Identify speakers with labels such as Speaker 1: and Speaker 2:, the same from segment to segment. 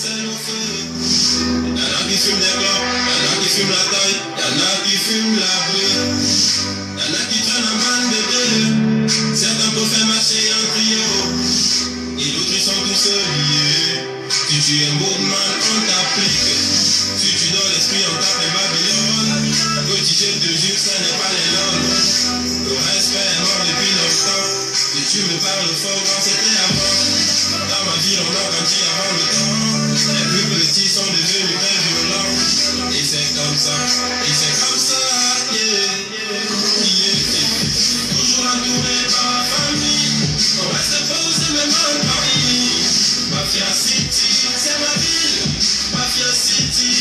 Speaker 1: sel au feu. Y'en a qui fument des clopes, y'en a qui fument la taille, y'en a qui fument la beuh. Y'en a qui traînent en bande de deux. Certains peuvent faire marcher en trio. Et d'autres ils sont tous liés. Si tu es mouvement, on t'applique. Si tu donnes l'esprit, on t'appelle Babylone. Petit, je te jure, ce n'est pas les langues. Le respect est mort depuis longtemps. Si tu me parles fort quand c'était avant. Dans ma vie, on a grandi avant le temps. Les plus petits sont devenus très violents. Et c'est comme ça, yeah, yeah. Toujours entouré par ma famille. On reste posé même en Paris. Mafia City, c'est ma ville. Mafia City.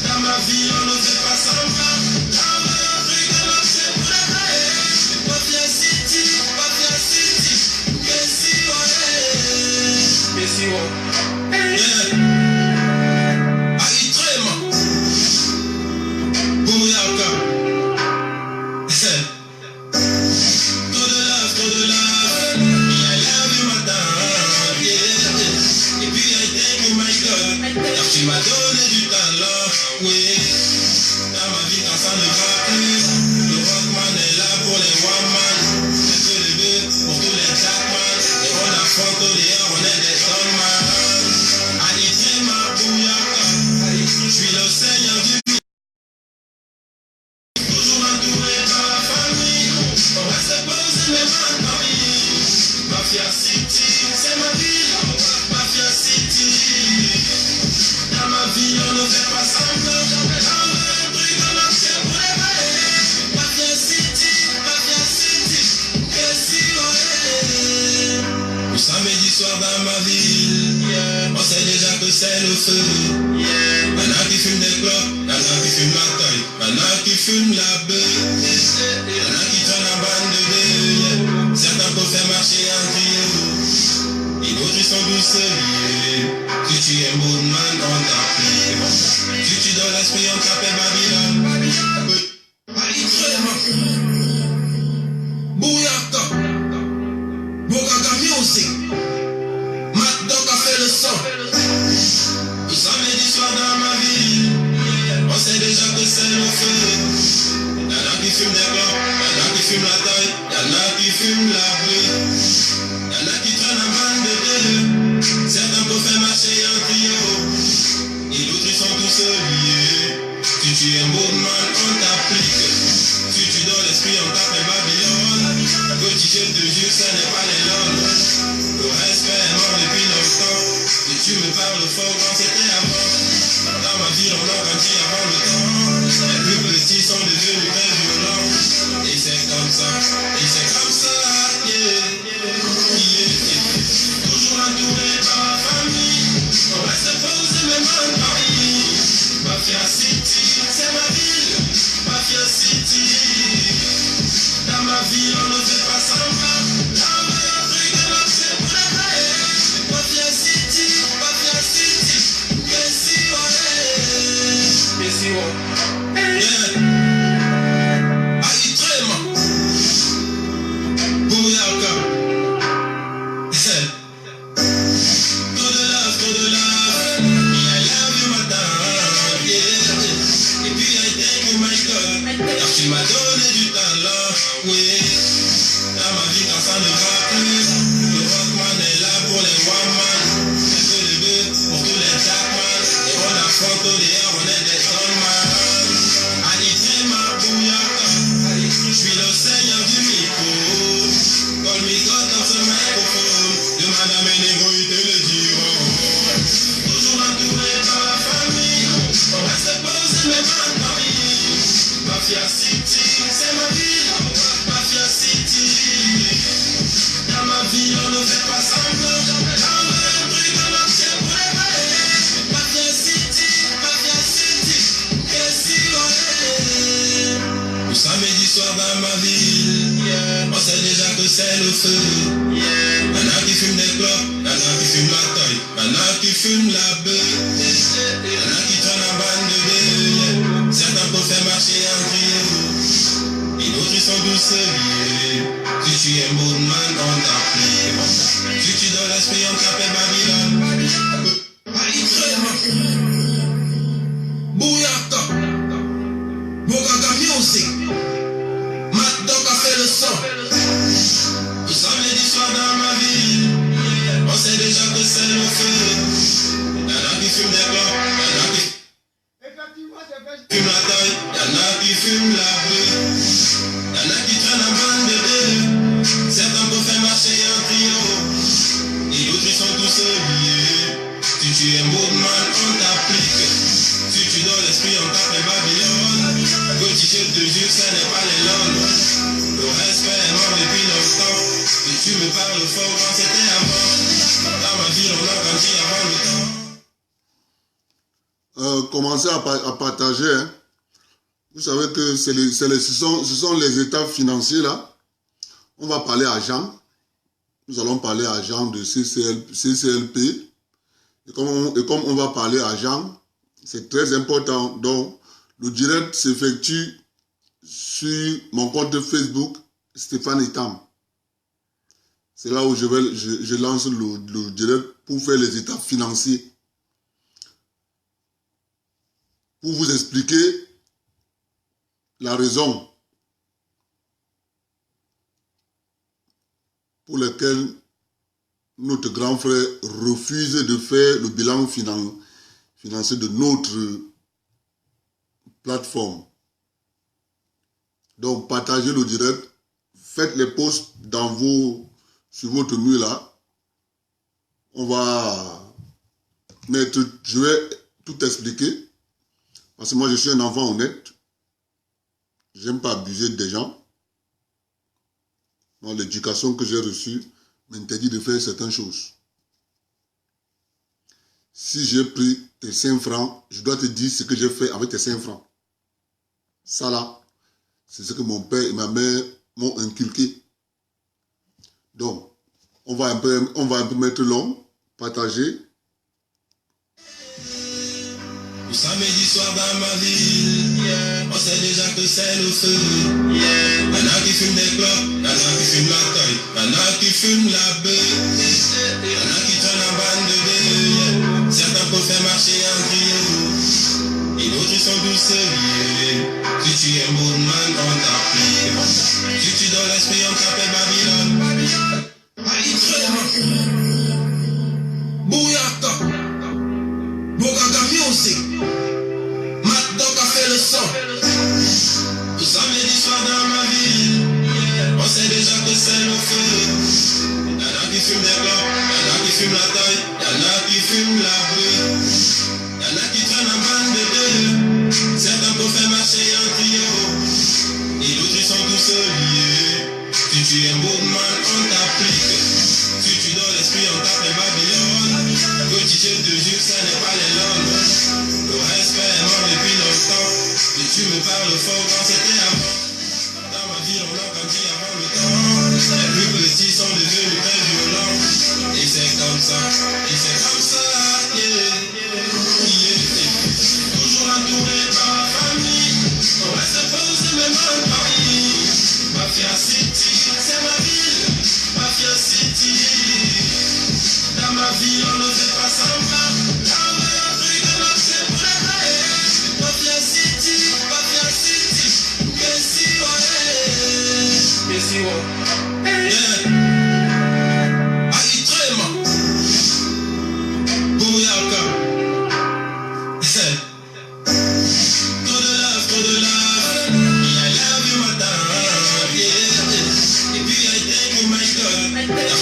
Speaker 1: Dans ma vie, on ne fait pas semblant. Dans le truc, on c'est pour la vraie. Mafia City, Messi, ouais. Messi, ouais. Yeah. Aritrema. Bouyaka. Trop de love. Yeah, I love you, madame. Yeah. Et puis, I thank you, my God. Car tu m'as donné du talent, oui. Dans ma vie, quand ça ne va plus, le rockman est là pour les one-man. Un peu de bœuf pour tous les jackman. Et on affronte au dehors, on est des tonman. Aritrema, Bouyaka. Je suis le seigneur du monde. Toujours entouré par la famille. On reste posé même en Paris. Mafia City, c'est ma ville. Mafia City. Dans ma vie, on ne fait pas semblant. Dans le truc, on marche pour les vrais. Mafia City, Messi, ouais. Le samedi soir dans ma ville, yeah. On sait déjà que c'est le feu. Yeah. Y'en a qui fument des clopes, y'en a qui fument la taille, y'en a qui fument la beuh. Y'en a qui traînent en bande de deux. Yeah. Certains peuvent faire marcher en trio. Et d'autres ils sont tous liés. Si tu es moodman, on t'applique. Si tu donnes l'esprit, on t'appelle Babylone. Aritrema. Bouyaka. Bogaga Music. Matt Dog a fait le son. Le samedi soir dans ma ville, on sait déjà que c'est le feu. Y'en a qui fument des clopes, y'en a qui fument la taille, y'en a qui fument la beuh. Y'en a qui traînent en bande de deux. Certains peuvent faire marcher en trio. Et d'autres ils sont tous liés. Si tu es mouvement, on t'applique. Si tu donnes l'esprit, on t'appelle Babylone. Petit, je te jure, ce n'est pas les langues. Le respect est mort depuis longtemps. Si tu me parles fort quand c'était avant. Dans ma vie, on a grandi avant le temps. Les plus petits sont devenus très violents. Et c'est comme ça, yeah, yeah. Toujours entouré par la famille. On reste posé même en Paris. Mafia City, c'est ma ville. Mafia City. Dans ma vie, on ne fait pas semblant. Dans le truc, on c'est pour la vraie. Mafia City, Messi, ouais. Messi, ouais. Yeah. Aritrema. Bouyaka. Trop de love. Yeah, I love you, madame. Yeah. Et puis, I thank you, my God. Car tu m'as donné du talent, oui. Dans ma vie, quand ça ne va plus, le rockman est là pour les one-man. Un peu de bœuf pour tous les jackman. Et on affronte au dehors, on est des tonman. Aritrema, Bouyaka. Je suis le seigneur du micro. Call me God dans ce microphone. Demande à mes négros, ils te le diront. Toujours entouré par la famille. On reste posé même en Paris. Mafia City, c'est ma ville. Mafia City. Dans ma vie, on ne fait pas semblant. Dans le truc, on marche pour les vrais. Mafia City, Messi, ouais. Le samedi soir dans ma ville, yeah. On sait déjà que c'est le feu. Yeah. Y'en a qui fument des clopes, y'en a qui fument la taille, y'en a qui fument la beuh. Y'en a qui traînent en bande de deux. Yeah. Certains peuvent faire marcher en trio. Et d'autres ils sont tous liés. Si tu es moodman, on t'applique. Si tu donnes l'esprit, on t'appelle Babylone. tu es mouvement, on t'applique. Si tu donnes l'esprit, on t'appelle Babylone. Petit, je te jure, ce n'est pas les langues. Le respect est mort depuis longtemps. Si tu me parles fort, quand c'était avant. Dans ma vie, on a grandi avant le temps.
Speaker 2: Commencez à partager. Hein. Vous savez que ce sont les états financiers là. On va parler à Jean. Nous allons parler à Jean de CCLP. Et comme on va parler à Jean, c'est très important. Donc, le direct s'effectue sur mon compte Facebook, Stéphane Itam. C'est là où je lance le direct pour faire les états financiers. Pour vous expliquer la raison pour laquelle notre grand frère refuse de faire le bilan financier de notre plateforme. Donc, partagez le direct, faites les posts sur votre mur là. On va mettre, je vais tout expliquer, parce que moi je suis un enfant honnête. J'aime pas abuser des gens. L'éducation que j'ai reçue m'interdit de faire certaines choses. Si j'ai pris tes 5 francs, je dois te dire ce que j'ai fait avec tes 5 francs. Ça là, c'est ce que mon père et ma mère m'ont inculqué. Donc, on va un peu mettre long, partager.
Speaker 1: Le samedi soir dans ma ville, on sait déjà que c'est le feu. Y'en a qui fument des clopes, y'en a qui fument la taille, y'en a qui fument la beuh, y'en a qui traînent en bande de deux. Certains peuvent faire marcher en trio, et d'autres ils sont tous sérieux. Si tu es mouvement, on t'applique. Si tu donnes l'esprit, on t'appelle Babylone. Bouyaka, Bogaga Music. Le samedi soir dans ma ville, on sait déjà que c'est le feu. Y'en a qui fument des clopes, y'en a qui fument la taille, y'en a qui fument la beuh, y'en a qui traînent en bande de deux. Certains peuvent faire marcher en trio, et d'autres ils sont tous liés. Si tu es mouvement, on t'applique. Si tu donnes l'esprit, on t'appelle Babylone. Petit, je te jure, ce n'est pas les langues. Le respect est mort depuis longtemps. Et tu me parles fort quand c'était avant. Dans ma vie, on a grandi avant le temps. Les plus petits sont devenus très violents. Et c'est comme ça, yeah. Toujours entouré par la famille. On reste posé même en Paris. Mafia City, c'est ma ville. Mafia City. Dans ma vie, on ne fait pas semblant.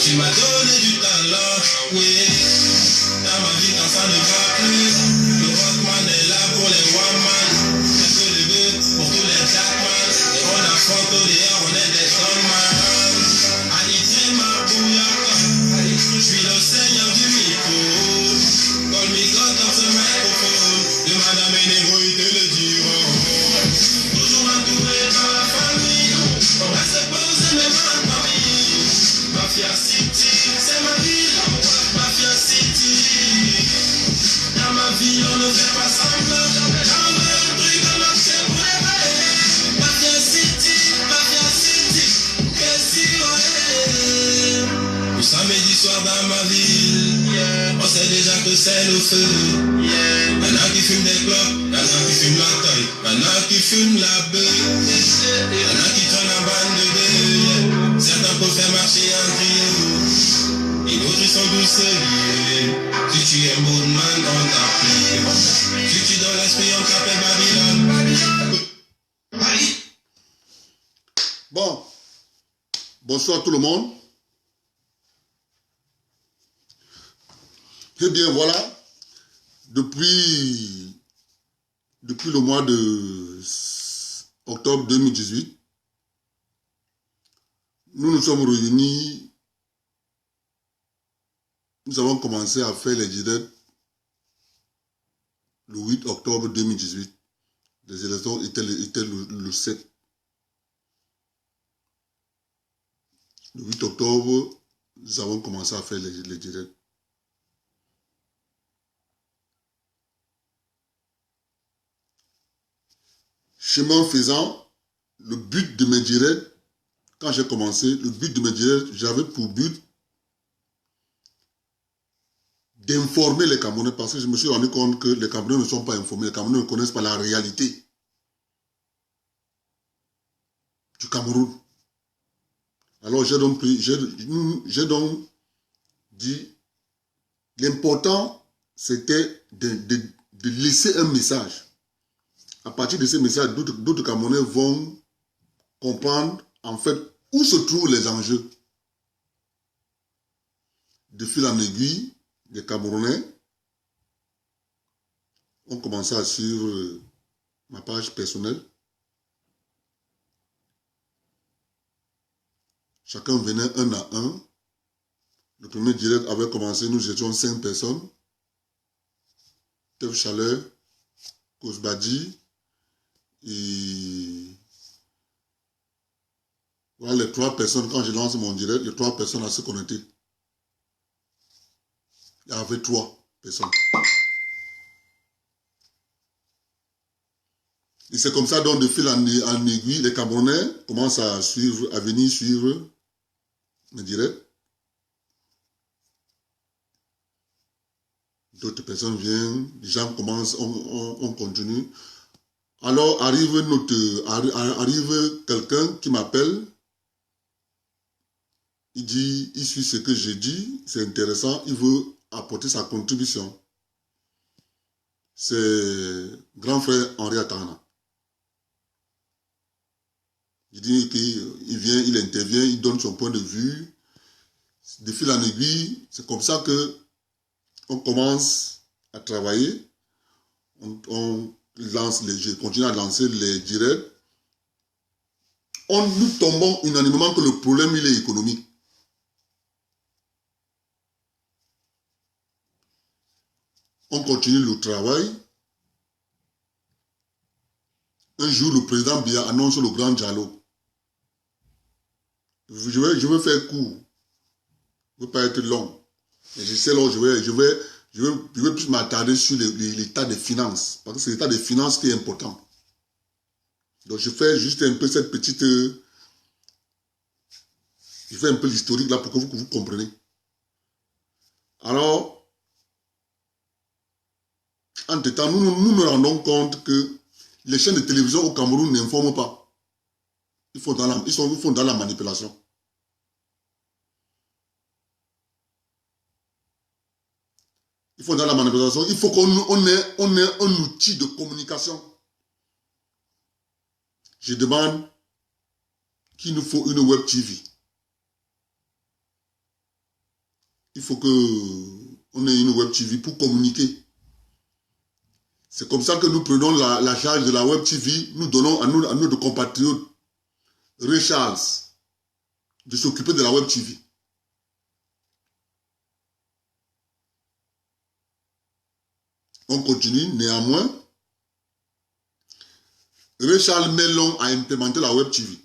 Speaker 1: Tu m'as donné du talent, oui. Dans ma vie quand ça ne va plus, le rockman est là pour les one-man. Un peu de bœuf pour tous les jackman. Et on affronte au dehors, on est des gunman. Alité ma bouillaka, je suis le seigneur du micro. Call me God dans ce microphone. De madame et négro, ils te le diront. Toujours entouré par la famille, on reste posé même en famille. Mafia City, c'est ma ville. Mafia City. Dans ma vie, on ne fait pas semblant. Dans le truc, on a fait pour les bails. Mafia City, qu'est-ce qu'il y a? Le samedi soir dans ma ville, on sait déjà que c'est le feu. Y'en a qui fument des clopes, y'en a qui fument la taille, y'en a qui fument la beuh, y'en a qui traînent en bande de deux. Certains peuvent faire marcher en trio, et d'autres ils sont tous liés. Si tu es mouvement, on t'applique. Si tu donnes l'esprit, on t'appelle Babylone.
Speaker 2: Bon, bonsoir tout le monde. Eh bien voilà, depuis le mois de octobre 2018, nous nous sommes réunis, nous avons commencé à faire les directs le 8 octobre 2018. Les élections étaient le 7. Le 8 octobre, nous avons commencé à faire les directs. Chemin faisant, le but de mes directs, quand j'ai commencé, le but de mes directs, j'avais pour but d'informer les Camerounais, parce que je me suis rendu compte que les Camerounais ne sont pas informés, les Camerounais ne connaissent pas la réalité du Cameroun. Alors j'ai donc dit, l'important c'était de laisser un message. À partir de ce message, d'autres Camerounais vont comprendre en fait où se trouvent les enjeux. De fil en aiguille, les Camerounais ont commencé à suivre ma page personnelle. Chacun venait un à un. Le premier direct avait commencé, nous étions 5 personnes. Tev Chaleur, Kosbadi, et voilà les 3 personnes. Quand je lance mon direct, les 3 personnes à se connecter. Il y avait 3 personnes. Et c'est comme ça, donc, de fil en aiguille, les Camerounais commencent à venir suivre mes directs. D'autres personnes viennent, les gens commencent, on continue. Alors arrive quelqu'un qui m'appelle, il dit, il suit ce que j'ai dit, c'est intéressant, il veut apporter sa contribution. C'est grand frère Henri Atana. Il dit qu'il vient, il intervient, il donne son point de vue. De fil en aiguille, c'est comme ça que on commence à travailler. On lance je continue à lancer les directs. Nous tombons unanimement que le problème il est économique. On continue le travail. Un jour, le président Biya annonce le grand dialogue. Je vais faire court. Je ne veux pas être long. Et je sais là, je vais plus m'attarder sur l'état des finances. Parce que c'est l'état des finances qui est important. Donc je fais juste un peu cette petite... je fais un peu l'historique là pour que vous compreniez. Alors, entre-temps, nous nous rendons compte que les chaînes de télévision au Cameroun n'informent pas. Ils font dans la manipulation. Il faut dans la manipulation, il faut qu'on ait un outil de communication. Je demande qu'il nous faut une web TV. Il faut qu'on ait une web TV pour communiquer. C'est comme ça que nous prenons la charge de la web TV, nous donnons à nos compatriotes, Ray Charles, de s'occuper de la web TV. On continue, néanmoins. Richard Mellon a implémenté la Web TV.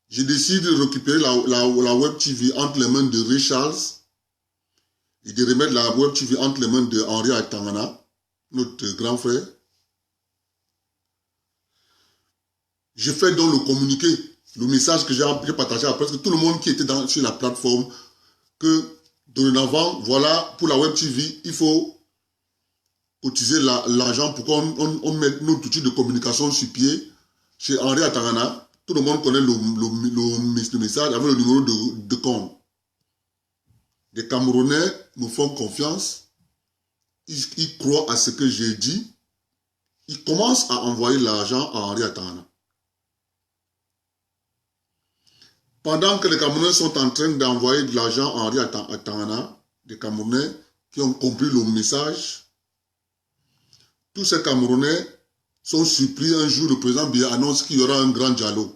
Speaker 2: J'ai décidé de récupérer la Web TV entre les mains de Richard et de remettre la Web TV entre les mains de Henri Atangana, notre grand frère. Je fais donc le communiqué, le message que j'ai partagé à presque tout le monde qui était sur la plateforme, que dorénavant, voilà, pour la Web TV, il faut cotiser l'argent pour qu'on mette notre outil de communication sur pied chez Henri Atangana. Tout le monde connaît le message avec le numéro de compte. Les Camerounais me font confiance. Ils croient à ce que j'ai dit. Ils commencent à envoyer l'argent à Henri Atangana. Pendant que les Camerounais sont en train d'envoyer de l'argent à Henri Atangana, les Camerounais qui ont compris le message. Tous ces Camerounais sont surpris un jour, le président Biya annonce qu'il y aura un grand dialogue.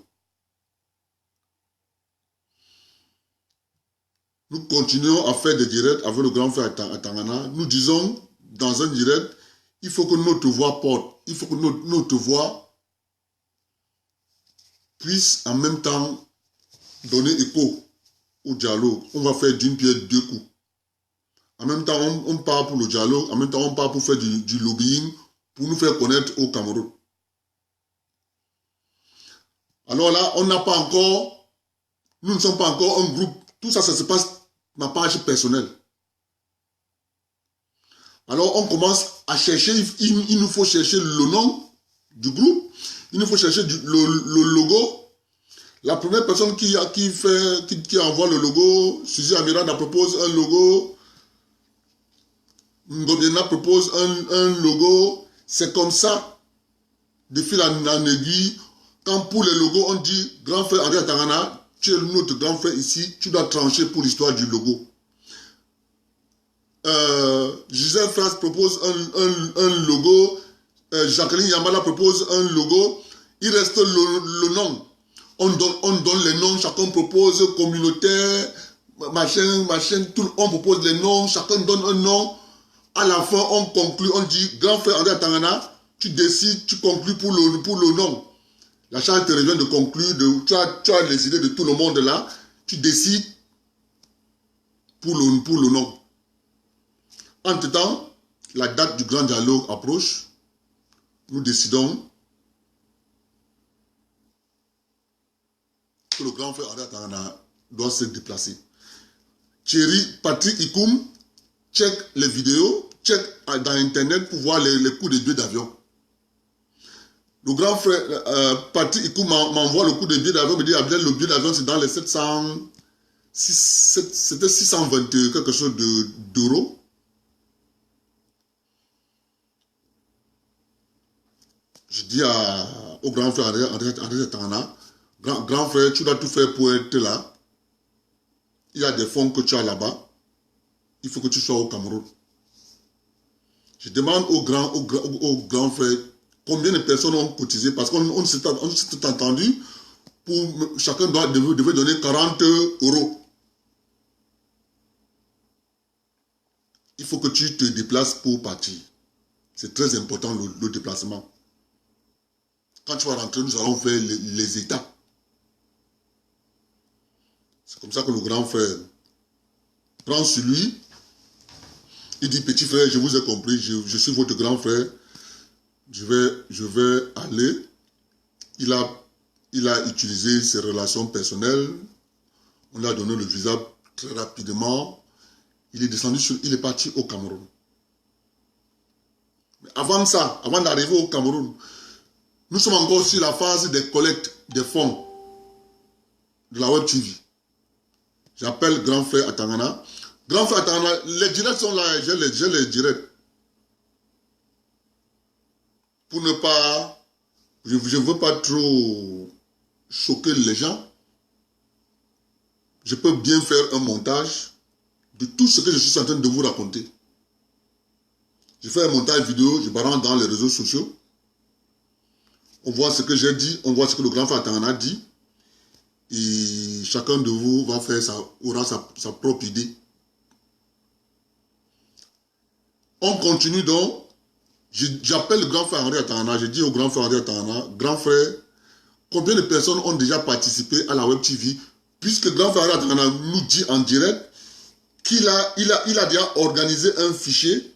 Speaker 2: Nous continuons à faire des directs avec le grand frère à Tangana. Nous disons dans un direct, il faut que notre voix porte, il faut que notre voix puisse en même temps donner écho au dialogue. On va faire d'une pierre deux coups. En même temps, on part pour le dialogue, en même temps, on part pour faire du lobbying, pour nous faire connaître au Cameroun. Alors là, on n'a pas encore, nous ne sommes pas encore un groupe. Tout ça, ça se passe ma page personnelle. Alors on commence à chercher, il nous faut chercher le nom du groupe, il nous faut chercher le logo. La première personne qui envoie le logo, Suzy Amiranda propose un logo, Ngobiena propose un logo. C'est comme ça, de fil en aiguille, quand pour les logos on dit grand frère André Tangana, tu es notre grand frère ici, tu dois trancher pour l'histoire du logo. Gisèle France propose un logo, Jacqueline Yamala propose un logo, il reste le nom. On donne les noms, chacun propose communautaire, machin, on propose les noms, chacun donne un nom. À la fin, on conclut, on dit grand frère André Tangana, tu décides, tu conclus pour le nom. La charte te revient de conclure, tu as les idées de tout le monde là, tu décides pour le nom. Entre-temps, la date du grand dialogue approche. Nous décidons que le grand frère André Tangana doit se déplacer. Thierry, Patrick Ikoum, check les vidéos, check dans Internet pour voir les coûts des billets d'avion. Le grand frère Patrick Ikoum m'envoie le coût des billets d'avion, me dit Abdel, le billet d'avion c'est dans les 700, c'était 620 quelque chose d'euros. Je dis au grand frère André Tangana, grand frère, tu dois tout faire pour être là. Il y a des fonds que tu as là-bas. Il faut que tu sois au Cameroun. Je demande au grand frère combien de personnes ont cotisé parce qu'on s'est entendu pour chacun devait donner 40 euros. Il faut que tu te déplaces pour partir. C'est très important le déplacement. Quand tu vas rentrer, nous allons faire les étapes. C'est comme ça que le grand frère prend sur lui. Il dit, petit frère, je vous ai compris, je suis votre grand frère. Je vais aller. Il a utilisé ses relations personnelles. On lui a donné le visa très rapidement. Il est descendu il est parti au Cameroun. Mais avant ça, avant d'arriver au Cameroun, nous sommes encore sur la phase des collectes des fonds de la Web TV. J'appelle grand frère à Tangana. Grand frère à Tangana, les directs sont là, j'ai les directs. Pour ne pas, je ne veux pas trop choquer les gens. Je peux bien faire un montage de tout ce que je suis en train de vous raconter. Je fais un montage vidéo, je balance dans les réseaux sociaux. On voit ce que j'ai dit, on voit ce que le grand frère Tangana dit. Et chacun de vous va faire aura sa propre idée. On continue donc. J'appelle le grand frère André Tangana, je dis au grand frère André Tangana, grand frère, combien de personnes ont déjà participé à la Web TV, puisque grand frère André Tangana nous dit en direct qu'il a déjà organisé un fichier,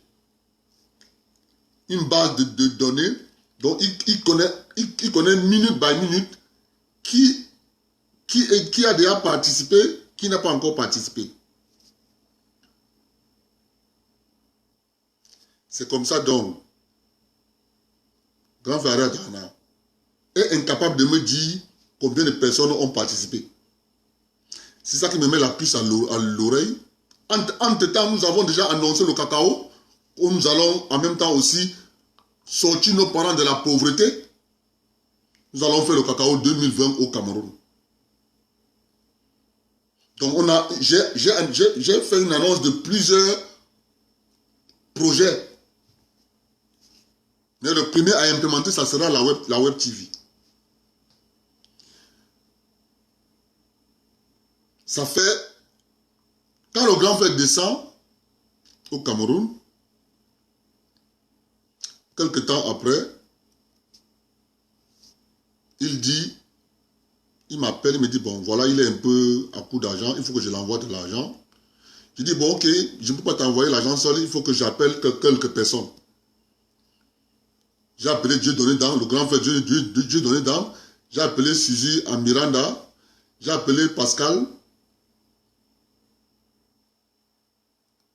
Speaker 2: une base de données, donc il connaît minute by minute qui a déjà participé, qui n'a pas encore participé. C'est comme ça donc. Grand frère Tangana est incapable de me dire combien de personnes ont participé. C'est ça qui me met la puce à l'oreille. Entre-temps, nous avons déjà annoncé le cacao, où nous allons en même temps aussi sortir nos parents de la pauvreté. Nous allons faire le cacao 2020 au Cameroun. Donc j'ai fait une annonce de plusieurs projets. Mais le premier à implémenter, ça sera la web TV. Ça fait, quand le grand frère descend au Cameroun, quelque temps après, il m'appelle, il me dit, bon, voilà, il est un peu à court d'argent, il faut que je l'envoie de l'argent. Je dis, bon, ok, je ne peux pas t'envoyer l'argent seul, il faut que j'appelle quelques personnes. J'ai appelé Dieudonné Dam, le grand frère Dieudonné Dam, j'ai appelé Suzy à Miranda, j'ai appelé Pascal.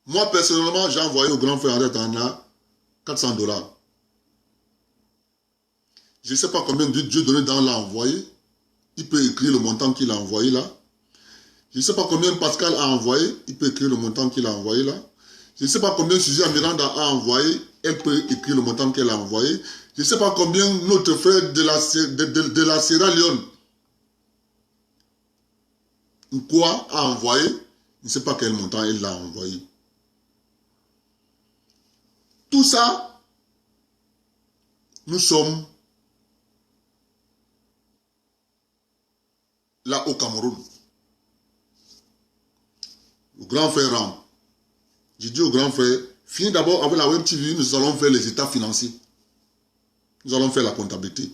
Speaker 2: Moi, personnellement, j'ai envoyé au grand frère Henri Atangana $400. Je ne sais pas combien Dieudonné Dam l'a envoyé. Il peut écrire le montant qu'il a envoyé là. Je ne sais pas combien Pascal a envoyé. Il peut écrire le montant qu'il a envoyé là. Je ne sais pas combien Suzy Miranda a envoyé. Elle peut écrire le montant qu'elle a envoyé. Je ne sais pas combien notre frère de la Sierra Leone quoi a envoyé. Je ne sais pas quel montant elle l'a envoyé. Tout ça, nous sommes là au Cameroun. Le grand frère rentre. J'ai dit au grand frère, finis d'abord avec la web TV, nous allons faire les états financiers. Nous allons faire la comptabilité.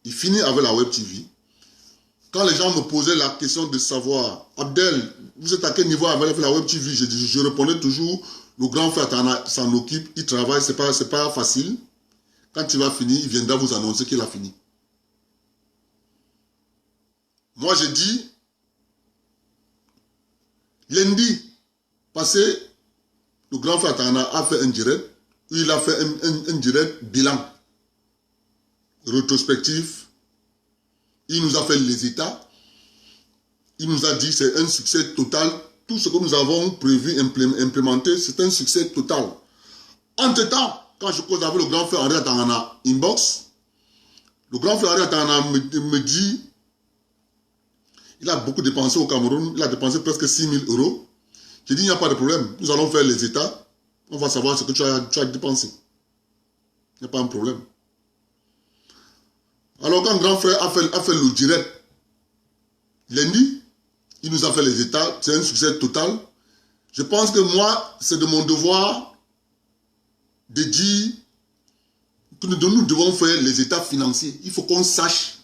Speaker 2: Il finit avec la web TV. Quand les gens me posaient la question de savoir, Abdel, vous êtes à quel niveau avec la web TV? Je répondais toujours, le grand frère s'en occupe, il travaille, c'est pas facile. Quand il va finir, il viendra vous annoncer qu'il a fini. Moi, j'ai dit, lundi passé, le grand frère Tana a fait un direct, il a fait un direct bilan, rétrospectif. Il nous a fait les états. Il nous a dit c'est un succès total. Tout ce que nous avons prévu, implémenter, c'est un succès total. Entre-temps, quand je cause avec le grand frère Henri Atangana inbox, le grand frère Henri Atangana me dit, il a beaucoup dépensé au Cameroun, il a dépensé presque 6 000 €. J'ai dit, il n'y a pas de problème, nous allons faire les états, on va savoir ce que tu as dépensé. Il n'y a pas un problème. Alors quand grand frère a fait le direct, lundi, il nous a fait les états, c'est un succès total. Je pense que moi, c'est de mon devoir de dire que nous devons faire les états financiers. Il faut qu'on sache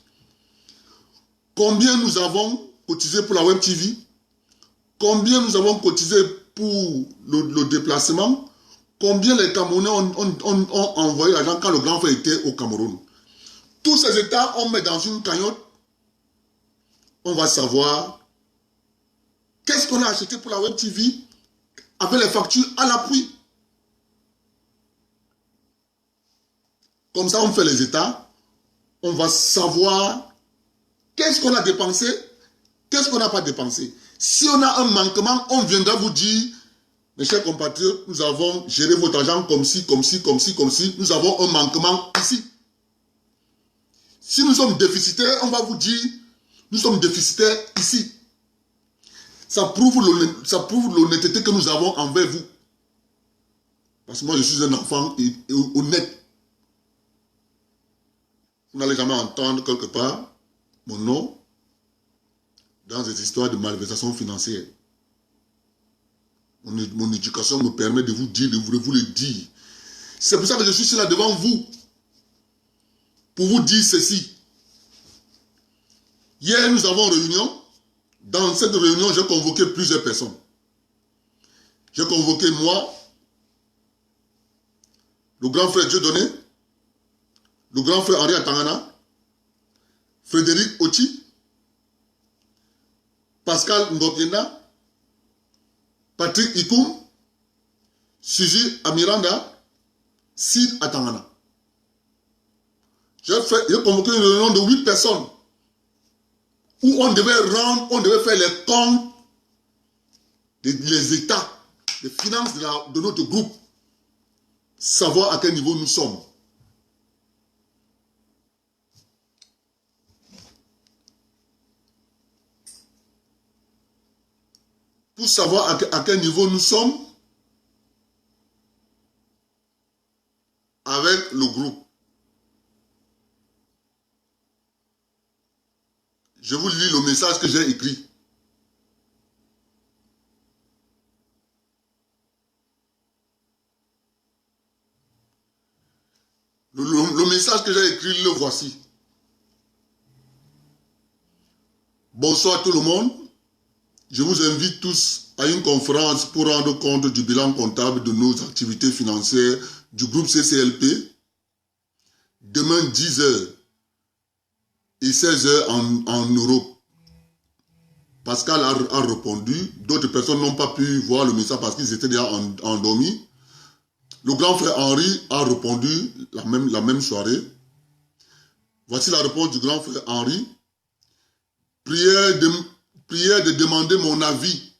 Speaker 2: combien nous avons cotisé pour la web TV, combien nous avons cotisé pour le déplacement, combien les Camerounais ont envoyé l'argent quand le grand frère était au Cameroun. Tous ces états, on met dans une cagnotte, on va savoir qu'est-ce qu'on a acheté pour la web TV avec les factures à l'appui. Comme ça, on fait les états, on va savoir qu'est-ce qu'on a dépensé, qu'est-ce qu'on n'a pas dépensé. Si on a un manquement, on viendra vous dire, mes chers compatriotes, nous avons géré votre argent comme ci, comme ci, comme ci, comme ci, nous avons un manquement ici. Si nous sommes déficitaires, on va vous dire, nous sommes déficitaires ici. Ça prouve l'honnêteté que nous avons envers vous. Parce que moi, je suis un enfant honnête. Vous n'allez jamais entendre quelque part mon nom dans des histoires de malversation financière. Mon éducation me permet de vous dire, de vous le dire. C'est pour ça que je suis là devant vous. Pour vous dire ceci. Hier, nous avons réunion. Dans cette réunion, j'ai convoqué plusieurs personnes. J'ai convoqué moi, le grand frère Dieudonné, le grand frère Henri Atangana, Frédéric Oti, Pascal Ngopienda, Patrick Ikoum, Suzy Amiranda, Sid Atangana. J'ai convoqué une réunion de 8 personnes où on devait faire les comptes, les états, les finances de notre groupe, savoir à quel niveau nous sommes. Pour savoir à quel niveau nous sommes, message que j'ai écrit. Le message que j'ai écrit, le voici. Bonsoir tout le monde. Je vous invite tous à une conférence pour rendre compte du bilan comptable de nos activités financières du groupe CCLP. Demain 10h et 16h en Europe. Pascal a répondu. D'autres personnes n'ont pas pu voir le message parce qu'ils étaient déjà endormis. Le grand frère Henri a répondu la même soirée. Voici la réponse du grand frère Henri. Prière de demander mon avis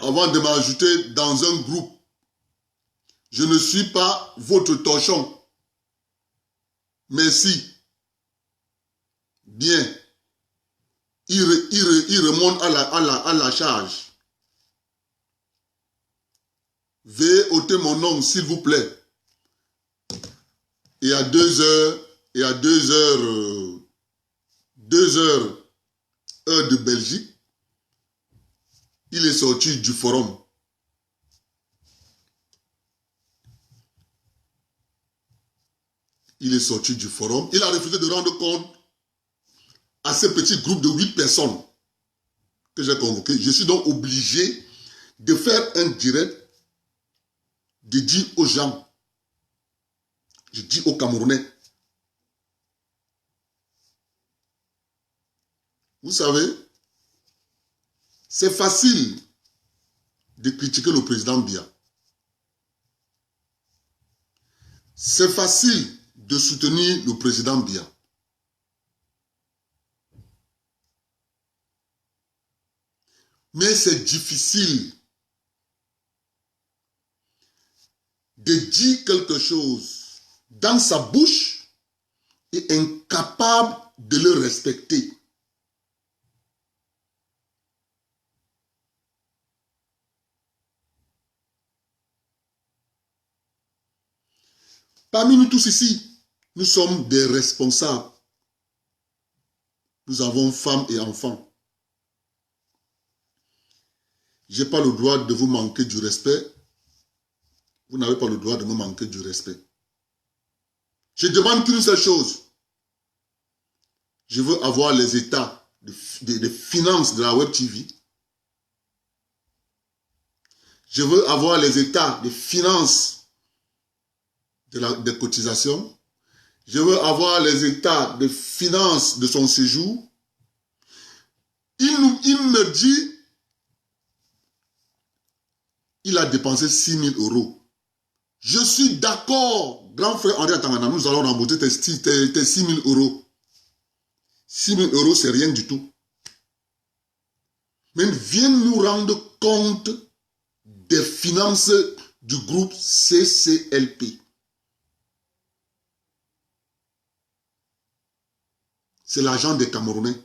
Speaker 2: avant de m'ajouter dans un groupe. Je ne suis pas votre torchon. Merci. Bien. Il remonte à la charge. Veuillez ôter mon nom, s'il vous plaît. Et à 2 heures, heure de Belgique, il est sorti du forum. Il est sorti du forum. Il a refusé de rendre compte à ce petit groupe de 8 personnes que j'ai convoqué. Je suis donc obligé de faire un direct, de dire aux gens, je dis aux Camerounais, vous savez, c'est facile de critiquer le président Biya. C'est facile de soutenir le président Biya. Mais c'est difficile de dire quelque chose dans sa bouche et incapable de le respecter. Parmi nous tous ici, nous sommes des responsables. Nous avons femmes et enfants. Je n'ai pas le droit de vous manquer du respect. Vous n'avez pas le droit de me manquer du respect. Je demande qu'une seule chose. Je veux avoir les états de finances de la Web TV. Je veux avoir les états de finances des cotisations. Je veux avoir les états de finances de son séjour. Il me dit, il a dépensé 6 000 euros. Je suis d'accord, grand frère Henri Atangana, nous allons rembourser tes 6 000 euros. 6 000 euros, c'est rien du tout. Mais viens nous rendre compte des finances du groupe CCLP. C'est l'argent des Camerounais.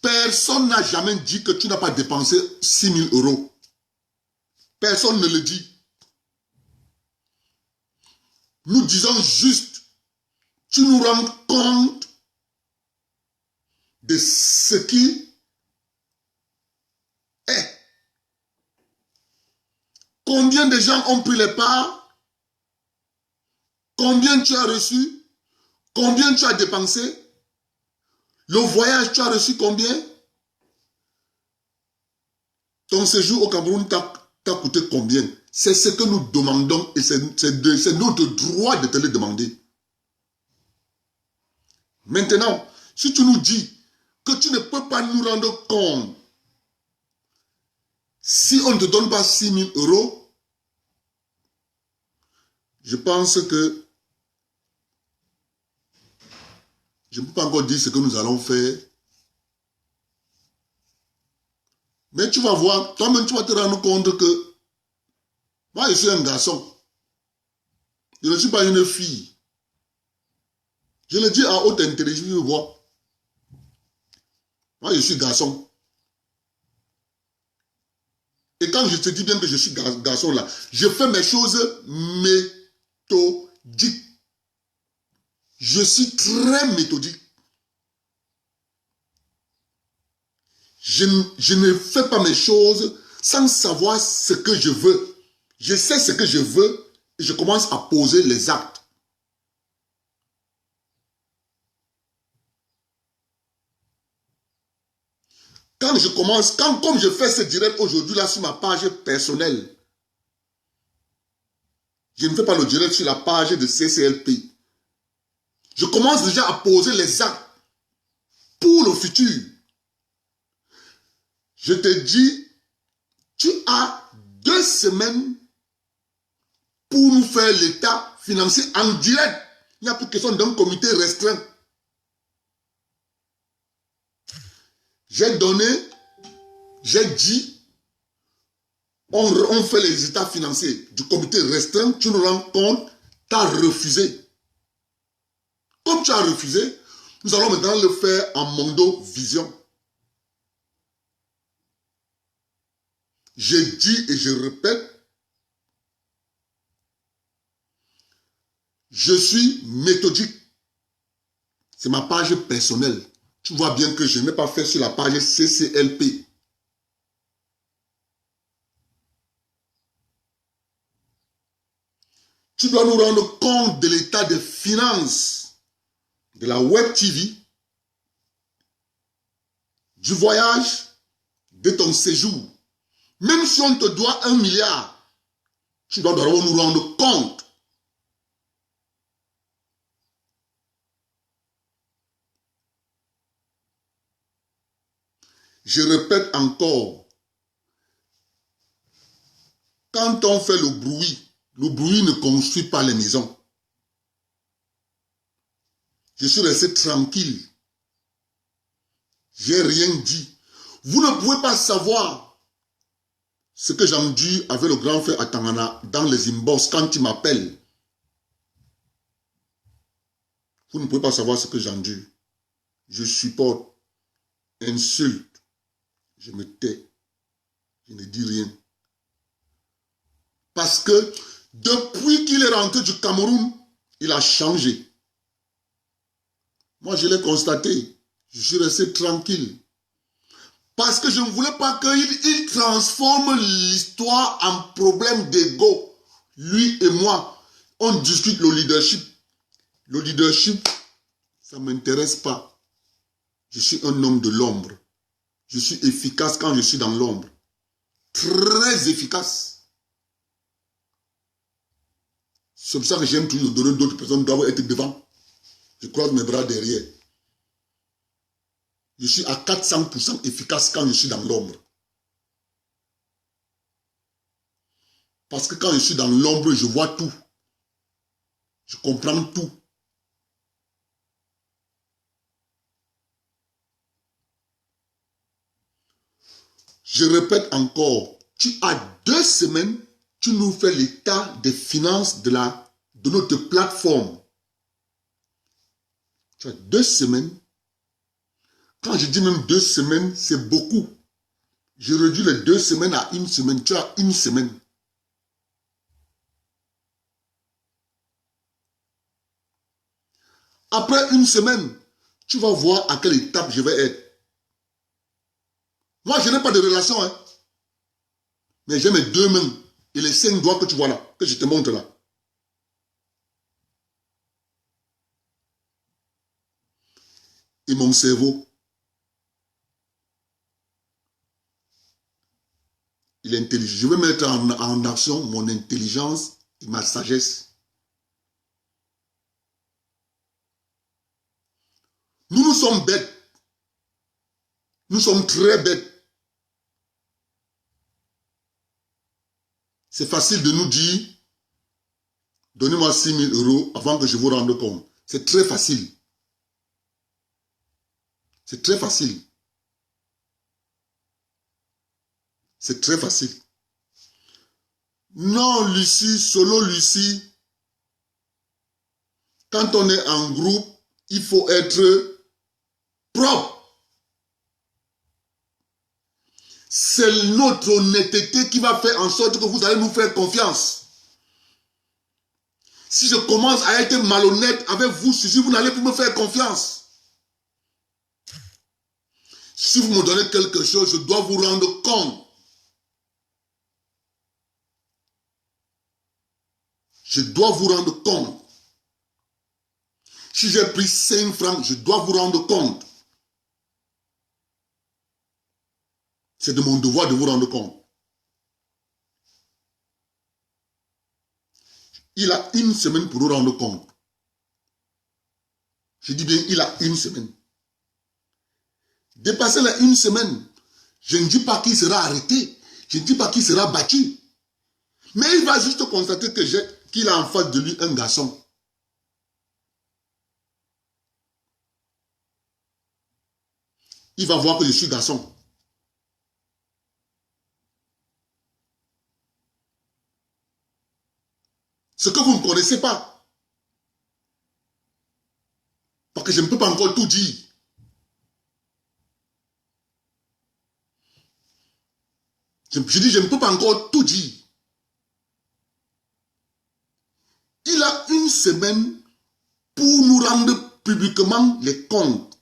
Speaker 2: Personne n'a jamais dit que tu n'as pas dépensé 6 000 euros. Personne ne le dit. Nous disons juste, tu nous rends compte de ce qui est. Combien de gens ont pris les parts? Combien tu as reçu? Combien tu as dépensé? Le voyage, tu as reçu combien? Ton séjour au Cameroun t'a coûté combien? C'est ce que nous demandons et c'est notre droit de te le demander. Maintenant, si tu nous dis que tu ne peux pas nous rendre compte, si on ne te donne pas 6 000 euros, je pense que je ne peux pas encore dire ce que nous allons faire. Mais tu vas voir, toi-même tu vas te rendre compte que moi je suis un garçon. Je ne suis pas une fille. Je le dis à haute intelligence, moi je suis garçon. Et quand je te dis bien que je suis garçon là, je fais mes choses méthodiques. Je suis très méthodique. Je ne fais pas mes choses sans savoir ce que je veux. Je sais ce que je veux et je commence à poser les actes. Quand je commence, comme je fais ce direct aujourd'hui là sur ma page personnelle, je ne fais pas le direct sur la page de CCLP. Je commence déjà à poser les actes pour le futur. Je te dis, tu as 2 semaines pour nous faire l'état financier en direct. Il n'y a plus question d'un comité restreint. J'ai donné, j'ai dit, on fait les états financiers du comité restreint, tu nous rends compte, tu as refusé. Comme tu as refusé, nous allons maintenant le faire en Mondo Vision. Je dis et je répète, je suis méthodique. C'est ma page personnelle. Tu vois bien que je n'ai pas fait sur la page CCLP. Tu dois nous rendre compte de l'état des finances de la Web TV, du voyage, de ton séjour. Même si on te doit 1 milliard, tu dois nous rendre compte. Je répète encore, quand on fait le bruit ne construit pas les maisons. Je suis resté tranquille. J'ai rien dit. Vous ne pouvez pas savoir ce que j'endure avec le grand frère Atangana dans les inbox quand il m'appelle. Vous ne pouvez pas savoir ce que j'endure. Je supporte, insulte. Je me tais. Je ne dis rien. Parce que depuis qu'il est rentré du Cameroun, il a changé. Moi, je l'ai constaté. Je suis resté tranquille. Parce que je ne voulais pas qu'il transforme l'histoire en problème d'ego. Lui et moi, on discute le leadership. Le leadership, ça ne m'intéresse pas. Je suis un homme de l'ombre. Je suis efficace quand je suis dans l'ombre. Très efficace. C'est pour ça que j'aime toujours donner d'autres personnes doivent être devant. Je croise mes bras derrière. Je suis à 400% efficace quand je suis dans l'ombre. Parce que quand je suis dans l'ombre, je vois tout. Je comprends tout. Je répète encore, tu as 2 semaines, tu nous fais l'état des finances de notre plateforme. Tu as 2 semaines. Quand je dis même 2 semaines, c'est beaucoup. Je réduis les 2 semaines à 1 semaine. Tu as 1 semaine. Après 1 semaine, tu vas voir à quelle étape je vais être. Moi, je n'ai pas de relation, hein. Mais j'ai mes 2 mains et les 5 doigts que tu vois là, que je te montre là. Et mon cerveau, il est intelligent. Je vais mettre en action mon intelligence et ma sagesse. Nous sommes bêtes. Nous sommes très bêtes. C'est facile de nous dire, donnez-moi 6 000 € avant que je vous rende compte. C'est très facile. C'est très facile. C'est très facile. Non, Lucie, solo Lucie. Quand on est en groupe, il faut être propre. C'est notre honnêteté qui va faire en sorte que vous allez nous faire confiance. Si je commence à être malhonnête avec vous, si vous n'allez plus me faire confiance. Si vous me donnez quelque chose, je dois vous rendre compte. Je dois vous rendre compte. Si j'ai pris 5 francs, je dois vous rendre compte. C'est de mon devoir de vous rendre compte. Il a 1 semaine pour nous rendre compte. Je dis bien, il a 1 semaine. Dépasser la 1 semaine, je ne dis pas qu'il sera arrêté. Je ne dis pas qu'il sera battu. Mais il va juste constater qu'il a en face de lui un garçon. Il va voir que je suis garçon. Ce que vous ne connaissez pas. Parce que je ne peux pas encore tout dire. Je dis, je ne peux pas encore tout dire. Il a 1 semaine pour nous rendre publiquement les comptes.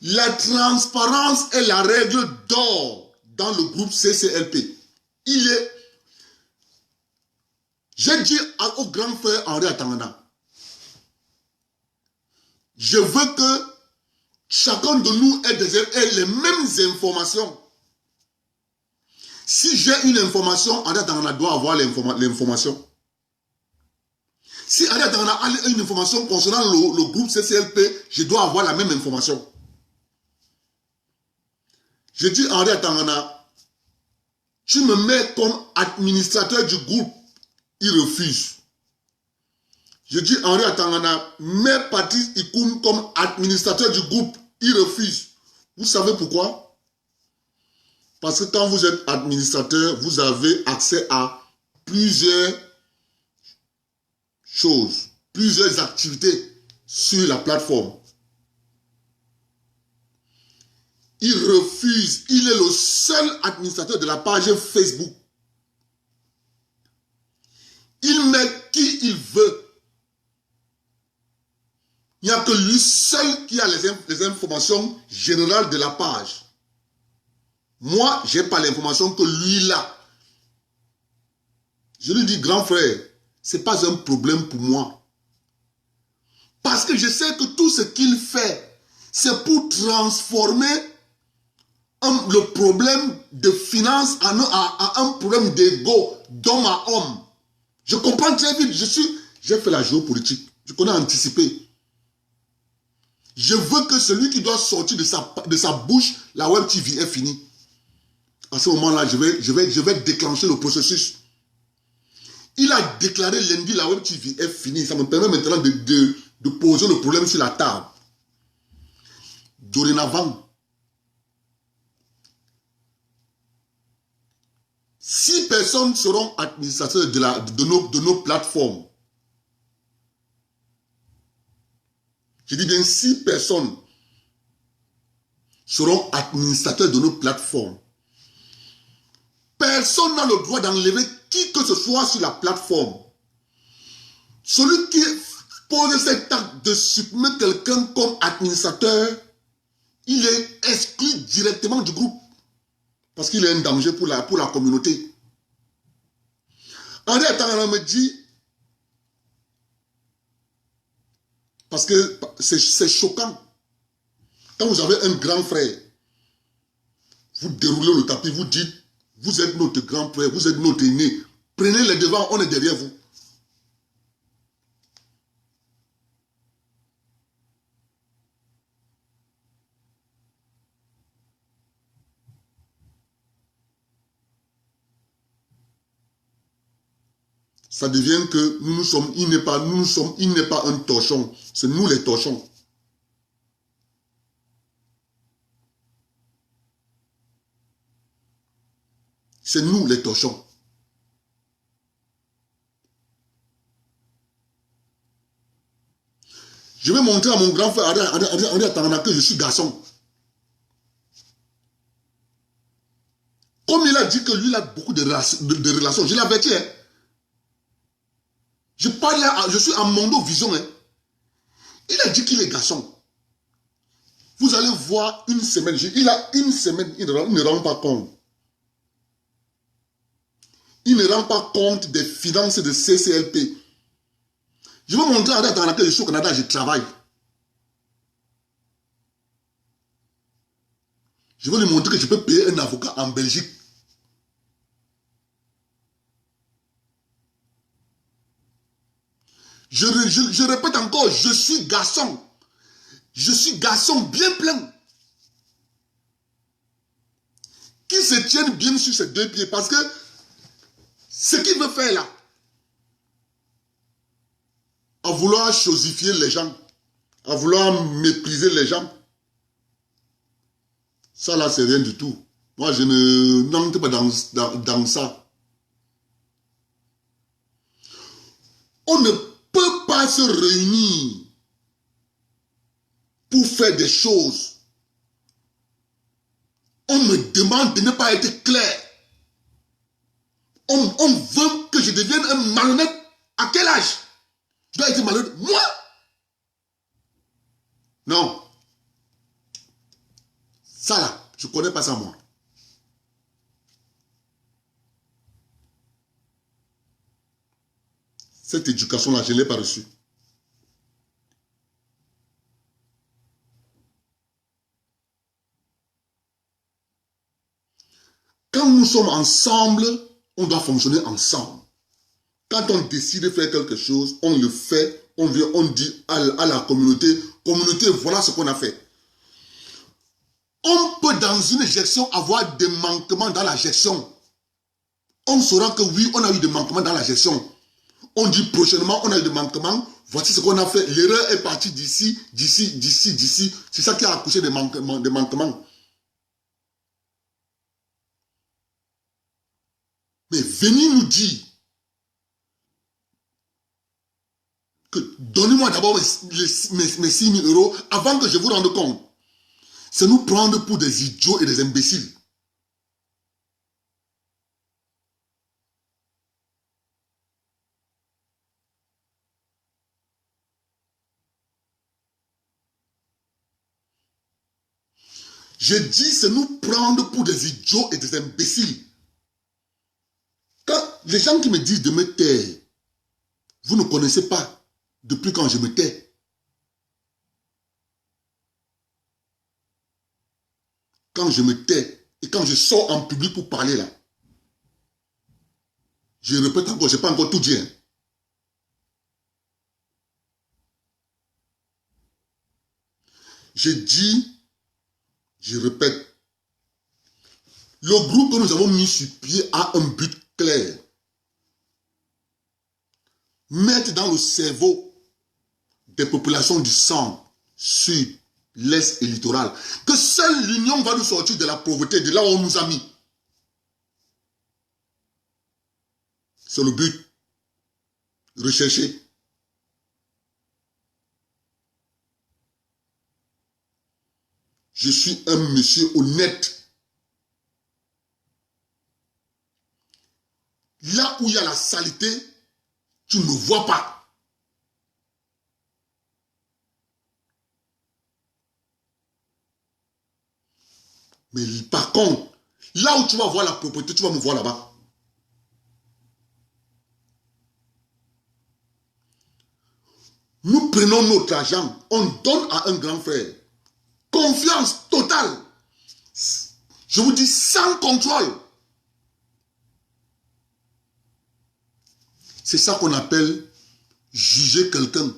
Speaker 2: La transparence est la règle d'or dans le groupe CCLP. J'ai dit au grand frère Henri Atangana, je veux que chacun de nous ait les mêmes informations. Si j'ai une information, Henri Atangana doit avoir l'information. Si Henri Atangana a une information concernant le groupe CCLP, je dois avoir la même information. Je dis Henri Atangana, tu me mets comme administrateur du groupe. Il refuse. Je dis Henri Atangana, mets Patrice Ikoum comme administrateur du groupe. Il refuse. Vous savez pourquoi? Parce que quand vous êtes administrateur, vous avez accès à plusieurs choses, plusieurs activités sur la plateforme. Il refuse. Il est le seul administrateur de la page Facebook. Il met qui il veut. Il n'y a que lui seul qui a les informations générales de la page. Moi, je n'ai pas l'information que lui a. Je lui dis, grand frère, ce n'est pas un problème pour moi. Parce que je sais que tout ce qu'il fait, c'est pour transformer le problème de finance en un problème d'ego, d'homme à homme. Je comprends très vite, j'ai fait la géopolitique, je connais anticipé. Je veux que celui qui doit sortir de sa bouche, la Web TV est finie. À ce moment-là, je vais déclencher le processus. Il a déclaré lundi, la Web TV est finie. Ça me permet maintenant de poser le problème sur la table. Dorénavant, 6 personnes seront administrateurs de nos plateformes. Je dis bien 6 personnes seront administrateurs de nos plateformes. Personne n'a le droit d'enlever qui que ce soit sur la plateforme. Celui qui pose cet acte de supprimer quelqu'un comme administrateur, il est exclu directement du groupe. Parce qu'il est un danger pour la communauté. Henri Atangana me dit, parce que c'est choquant. Quand vous avez un grand frère, vous déroulez le tapis, vous dites, vous êtes notre grand frère, vous êtes notre aîné. Prenez les devants, on est derrière vous. Ça devient que il n'est pas un torchon, c'est nous les torchons. C'est nous les torchons. Je vais montrer à mon grand frère Henri Atangana que je suis garçon. a dit que lui, il a beaucoup de relations. Je l'ai averti. Hein. Je parle là, je suis en Mondo Vision. Hein. Il a dit qu'il est garçon. Vous allez voir une semaine. Il a une semaine, il ne rend pas compte. Il ne rend pas compte des finances de CCLP. Je vais montrer à date dans laquelle je suis au Canada, je travaille. Je vais lui montrer que je peux payer un avocat en Belgique. Je répète encore, je suis garçon. Je suis garçon bien plein. Qui se tienne bien sur ses deux pieds. Parce que ce qu'il veut faire là, à vouloir chosifier les gens, à vouloir mépriser les gens, ça là c'est rien du tout. Moi je n'entre pas dans ça. On ne peut pas se réunir pour faire des choses. On me demande de ne pas être clair. On veut que je devienne un malhonnête. À quel âge je dois être malhonnête? Moi? Non. Ça là, je ne connais pas ça moi. Cette éducation-là, je ne l'ai pas reçue. Quand nous sommes ensemble, on doit fonctionner ensemble. Quand on décide de faire quelque chose, on le fait, on vient, on dit à la communauté, communauté, voilà ce qu'on a fait. On peut dans une gestion avoir des manquements dans la gestion. On saura que oui, on a eu des manquements dans la gestion. On dit prochainement, on a eu des manquements, voici ce qu'on a fait. L'erreur est partie d'ici, d'ici, d'ici, d'ici. C'est ça qui a accouché des manquements. Mais venez nous dire que donnez-moi d'abord mes 6 000 euros avant que je vous rende compte. C'est nous prendre pour des idiots et des imbéciles. Je dis, c'est nous prendre pour des idiots et des imbéciles. Quand les gens qui me disent de me taire, vous ne connaissez pas depuis quand je me tais. Quand je me tais et quand je sors en public pour parler là, je répète encore, je n'ai pas encore tout dit. Hein. Je dis, je répète, le groupe que nous avons mis sur pied a un but clair. Mettre dans le cerveau des populations du centre, sud, l'est et littoral, que seule l'union va nous sortir de la pauvreté, de là où on nous a mis. C'est le but. Rechercher. Je suis un monsieur honnête. Là où il y a la saleté, tu ne vois pas. Mais par contre, là où tu vas voir la propreté, tu vas me voir là-bas. Nous prenons notre argent, on donne à un grand frère. Confiance totale. Je vous dis sans contrôle. C'est ça qu'on appelle juger quelqu'un.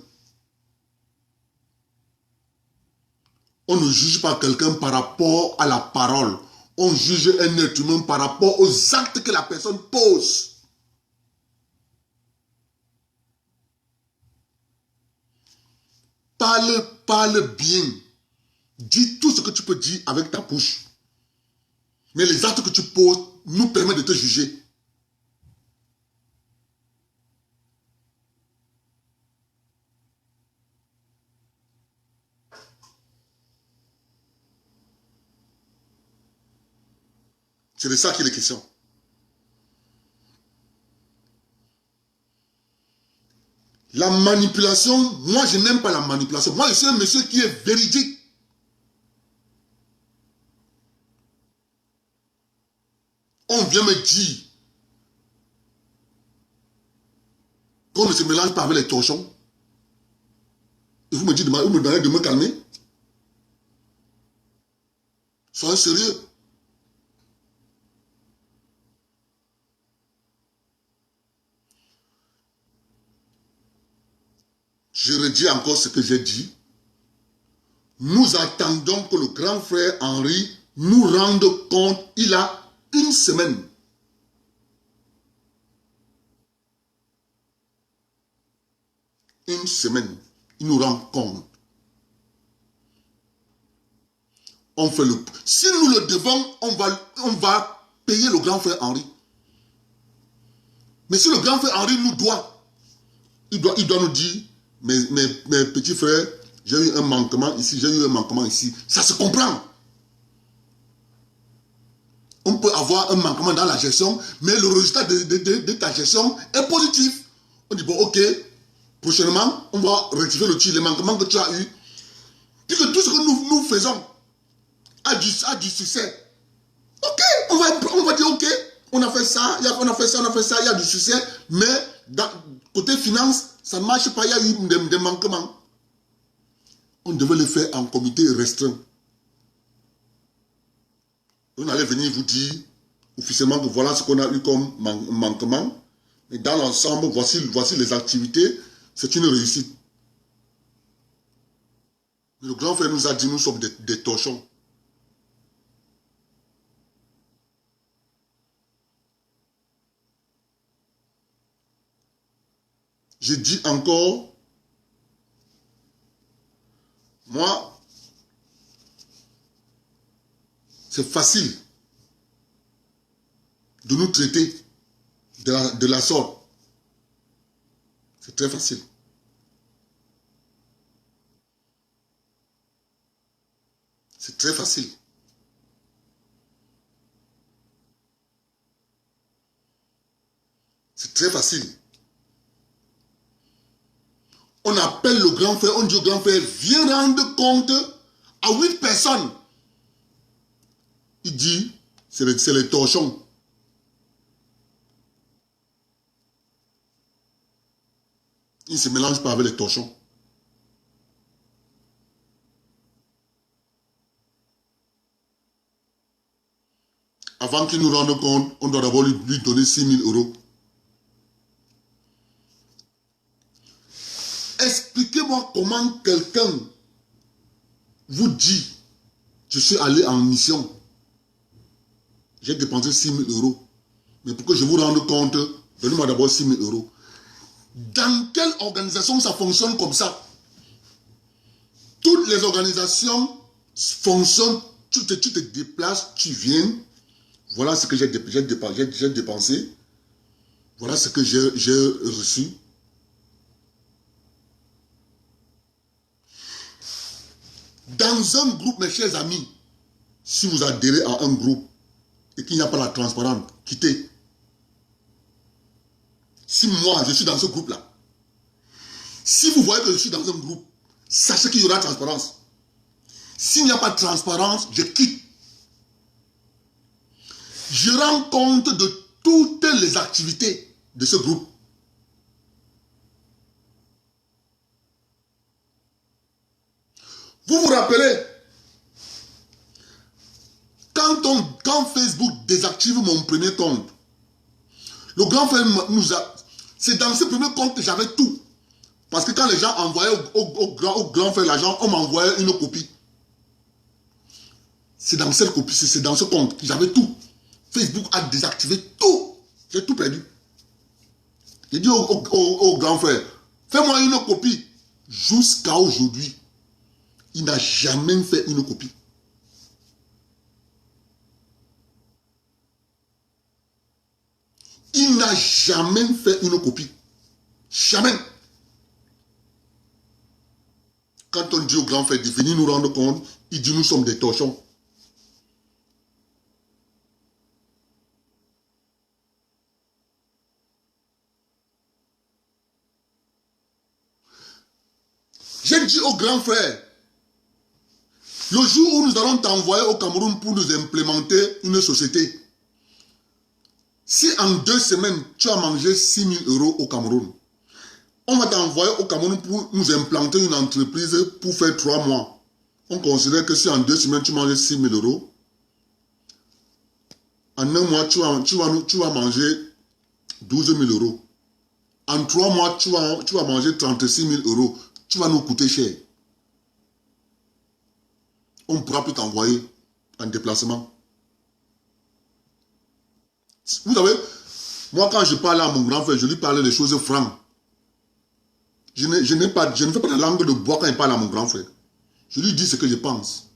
Speaker 2: On ne juge pas quelqu'un par rapport à la parole. On juge un être humain par rapport aux actes que la personne pose. Parle bien. Dis tout ce que tu peux dire avec ta bouche. Mais les actes que tu poses nous permettent de te juger. C'est de ça qu'il est question. La manipulation, moi je n'aime pas la manipulation. Moi je suis un monsieur qui est véridique. On vient me dire qu'on ne se mélange pas avec les torchons. Et vous me dites, vous me demandez de me calmer. Soyez sérieux. Je redis encore ce que j'ai dit. Nous attendons que le grand frère Henri nous rende compte. Il a une semaine. Une semaine. Il nous rend compte. On fait le... Si nous le devons, on va payer le grand frère Henri. Mais si le grand frère Henri nous doit, il doit nous dire, mes petits frères, j'ai eu un manquement ici, j'ai eu un manquement ici. Ça se comprend. On peut avoir un manquement dans la gestion, mais le résultat de ta gestion est positif. On dit, bon, ok, prochainement, on va rectifier les manquements que tu as eu. Puisque tout ce que nous faisons a du succès. Ok, on va dire, ok, on a fait ça, on a fait ça, il y a du succès, mais côté finance, ça ne marche pas, il y a eu des manquements. On devait le faire en comité restreint. On allait venir vous dire officiellement que voilà ce qu'on a eu comme manquement. Mais dans l'ensemble, voici les activités. C'est une réussite. Le grand frère nous a dit nous sommes des torchons. Je dis encore, moi, c'est facile de nous traiter de la sorte. C'est très facile. C'est très facile. C'est très facile. On appelle le grand frère, on dit au grand frère, viens rendre compte à 8 personnes. Il dit, c'est les torchons. Il ne se mélange pas avec les torchons. Avant qu'il nous rende compte, on doit d'abord lui donner 6 000 €. Expliquez-moi comment quelqu'un vous dit, je suis allé en mission, j'ai dépensé 6 000 €. Mais pour que je vous rende compte, donnez-moi d'abord 6 000 €. Dans quelle organisation ça fonctionne comme ça? Toutes les organisations fonctionnent, tu te déplaces, tu viens, voilà ce que j'ai dépensé, voilà ce que j'ai reçu. Dans un groupe, mes chers amis, si vous adhérez à un groupe et qu'il n'y a pas la transparence, quittez. Si moi, je suis dans ce groupe-là, si vous voyez que je suis dans un groupe, sachez qu'il y aura transparence. S'il n'y a pas de transparence, je quitte. Je rends compte de toutes les activités de ce groupe. Vous vous rappelez, quand Facebook désactive mon premier compte, le grand frère nous a... C'est dans ce premier compte que j'avais tout. Parce que quand les gens envoyaient au grand frère l'argent, on m'envoyait une copie. C'est dans cette copie, c'est dans ce compte que j'avais tout. Facebook a désactivé tout. J'ai tout perdu. J'ai dit au grand frère, fais-moi une copie. Jusqu'à aujourd'hui, il n'a jamais fait une copie. Il n'a jamais fait une copie. Jamais. Quand on dit au grand frère de venir nous rendre compte, il dit nous sommes des torchons. J'ai dit au grand frère, le jour où nous allons t'envoyer au Cameroun pour nous implémenter une société, si en 2 semaines, tu as mangé 6 000 € au Cameroun, on va t'envoyer au Cameroun pour nous implanter une entreprise pour faire 3 mois. On considère que si en 2 semaines, tu manges 6 000 €, en 1 mois, tu vas manger 12 000 €. En 3 mois, tu vas manger 36 000 €. Tu vas nous coûter cher. On ne pourra plus t'envoyer en déplacement. Vous savez, moi quand je parle à mon grand frère, je lui parle des choses franches. Je ne fais pas la langue de bois quand il parle à mon grand frère. Je lui dis ce que je pense.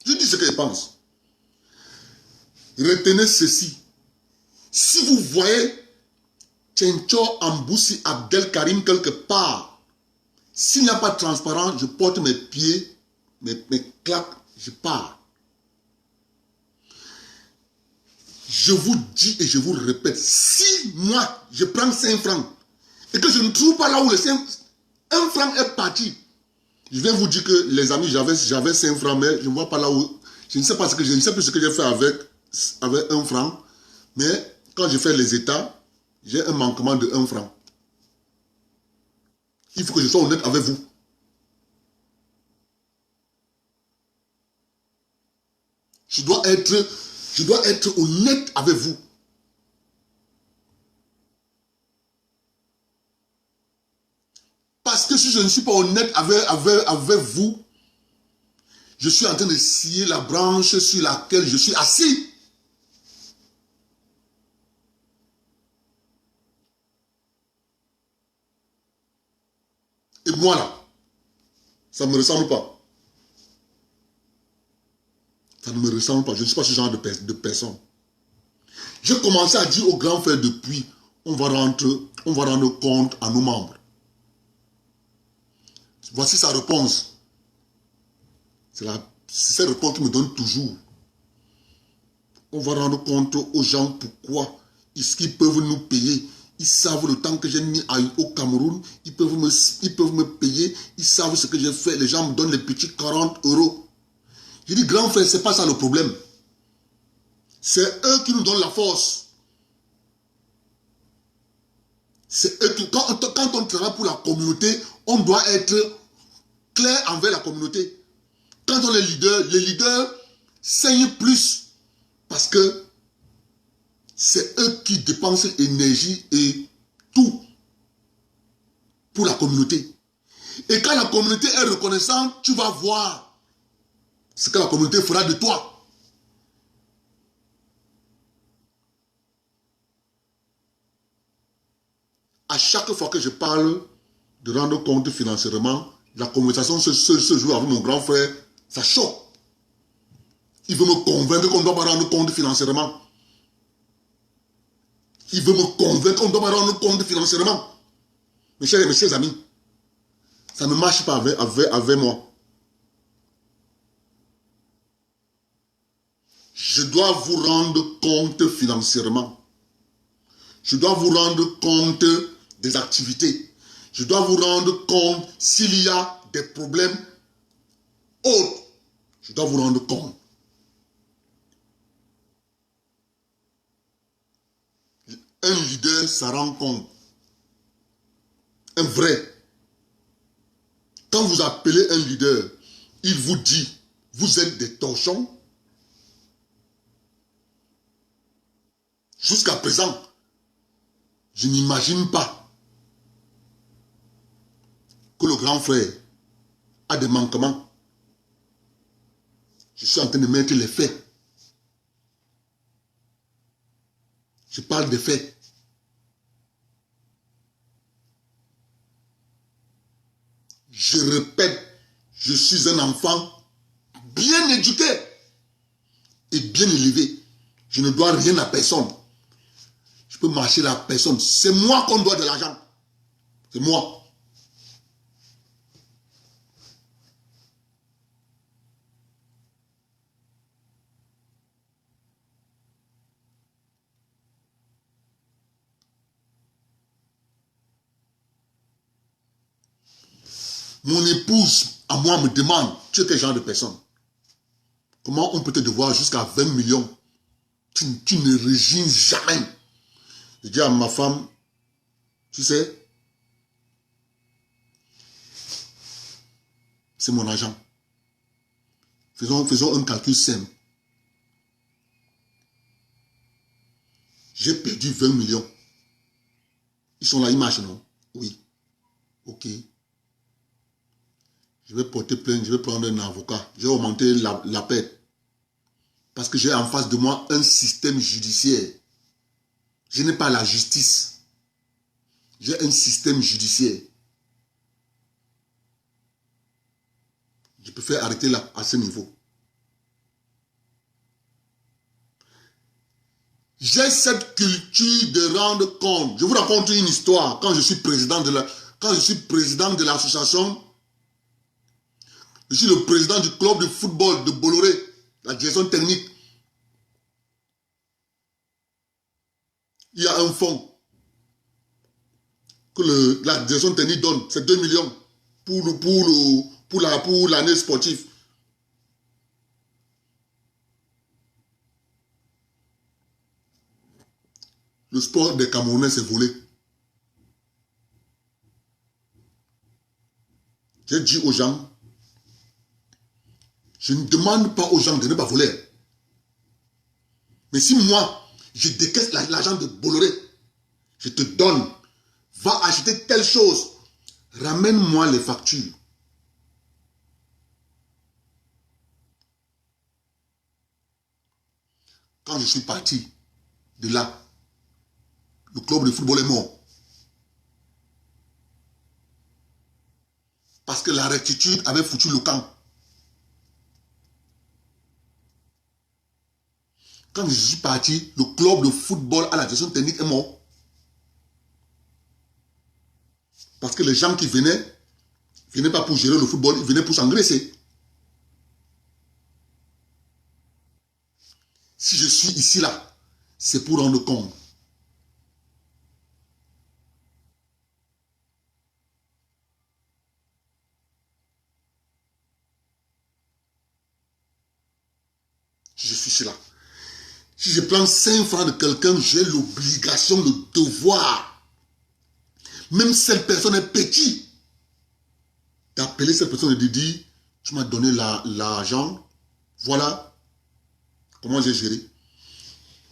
Speaker 2: Je lui dis ce que je pense. Retenez ceci. Si vous voyez Tchencho Amboussi Abdel Karim quelque part, s'il n'y a pas de transparent, je porte mes pieds, mes claques, je pars. Je vous dis et je vous répète, si moi je prends 5 francs et que je ne trouve pas là où le 1 franc est parti, je viens vous dire que les amis, j'avais 5 francs, mais je ne vois pas là où. Je ne sais plus ce que j'ai fait avec 1 franc, mais quand je fais les états, j'ai un manquement de 1 franc. Il faut que je sois honnête avec vous. Je dois être honnête avec vous. Parce que si je ne suis pas honnête avec vous, je suis en train de scier la branche sur laquelle je suis assis. Et moi là, ça ne me ressemble pas. Ça ne me ressemble pas. Je ne suis pas ce genre de personne. J'ai commencé à dire aux grands frères depuis, on va rendre compte à nos membres. Voici sa réponse. C'est cette réponse qui me donne toujours. On va rendre compte aux gens pourquoi est-ce qu'ils peuvent nous payer. Ils savent le temps que j'ai mis au Cameroun. Ils peuvent me payer. Ils savent ce que j'ai fait. Les gens me donnent les petits 40 €. Je dis, grand frère, ce n'est pas ça le problème. C'est eux qui nous donnent la force. C'est eux qui, quand on travaille pour la communauté, on doit être clair envers la communauté. Quand on est leader, les leaders saignent plus parce que c'est eux qui dépensent l'énergie et tout pour la communauté. Et quand la communauté est reconnaissante, tu vas voir ce que la communauté fera de toi. À chaque fois que je parle de rendre compte financièrement, la conversation se joue avec mon grand frère, ça choque. Il veut me convaincre qu'on ne doit pas rendre compte financièrement. Il veut me convaincre qu'on ne doit pas rendre compte financièrement. Mes chers amis, ça ne marche pas avec moi. Je dois vous rendre compte financièrement. Je dois vous rendre compte des activités. Je dois vous rendre compte s'il y a des problèmes autres. Je dois vous rendre compte. Un leader, ça rend compte. Un vrai. Quand vous appelez un leader, il vous dit, vous êtes des torchons. Jusqu'à présent, je n'imagine pas que le grand frère a des manquements. Je suis en train de mettre les faits. Je parle des faits. Je répète, je suis un enfant bien éduqué et bien élevé. Je ne dois rien à personne. Je peux marcher à personne. C'est moi qu'on doit de l'argent. C'est moi. Mon épouse, à moi, me demande, tu es quel genre de personne? Comment on peut te devoir jusqu'à 20 millions? Tu ne régines jamais. Je dis à ma femme, tu sais, c'est mon argent. Faisons un calcul simple. J'ai perdu 20 millions. Ils sont là, ils marchent, non? Oui. Ok. Je vais porter plainte, je vais prendre un avocat. Je vais augmenter la perte. Parce que j'ai en face de moi un système judiciaire. Je n'ai pas la justice. J'ai un système judiciaire. Je peux faire arrêter là, à ce niveau. J'ai cette culture de rendre compte. Je vous raconte une histoire. Quand je suis président de l'association, je suis le président du club de football de Bolloré, la direction technique. Il y a un fonds que la direction technique donne, c'est 2 millions pour l'année sportive. Le sport des Camerounais s'est volé. J'ai dit aux gens, je ne demande pas aux gens de ne pas voler. Mais si moi, je décaisse l'argent de Bolloré, je te donne, va acheter telle chose, ramène-moi les factures. Quand je suis parti de là, le club de football est mort. Parce que la rectitude avait foutu le camp. Quand je suis parti, le club de football à la direction technique est mort. Parce que les gens qui venaient pas pour gérer le football, ils venaient pour s'engraisser. Si je suis ici là, c'est pour rendre compte. Si je suis ici là. Si je prends 5 francs de quelqu'un, j'ai l'obligation, le devoir, même si cette personne est petite, d'appeler cette personne et de dire, tu m'as donné l'argent, voilà comment j'ai géré.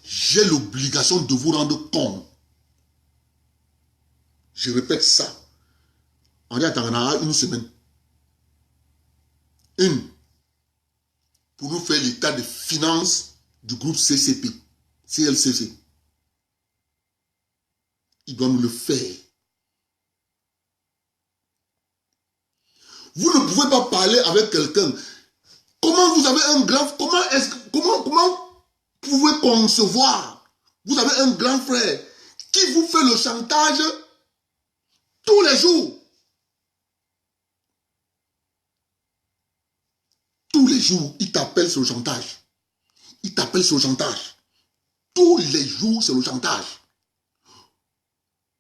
Speaker 2: J'ai l'obligation de vous rendre compte. Je répète ça. On dit à une semaine. Pour nous faire l'état de finances du groupe CCP, CLCC. Il doit nous le faire. Vous ne pouvez pas parler avec quelqu'un. Comment vous avez un grand... Comment pouvez concevoir? Vous avez un grand frère qui vous fait le chantage tous les jours. Tous les jours, il t'appelle sur le chantage. Il t'appelle sur le chantage. Tous les jours, c'est le chantage.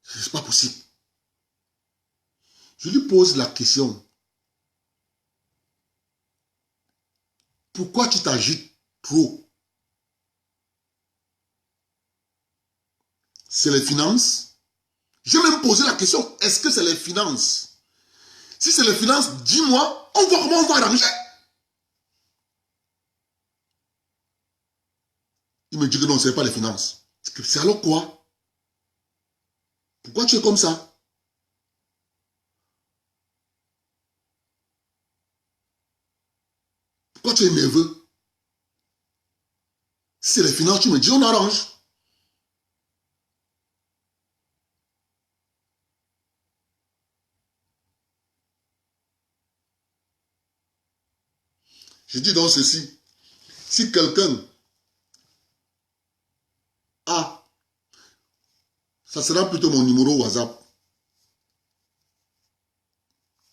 Speaker 2: Ce n'est pas possible. Je lui pose la question. Pourquoi tu t'agites trop? C'est les finances? J'ai même posé la question, est-ce que c'est les finances? Si c'est les finances, dis-moi, on voit comment on va arranger. Il me dit que non, ce n'est pas les finances. C'est alors quoi? Pourquoi tu es comme ça? Pourquoi tu es nerveux? Si c'est les finances, tu me dis, on arrange. Je dis donc ceci. Si quelqu'un a, ça sera plutôt mon numéro WhatsApp.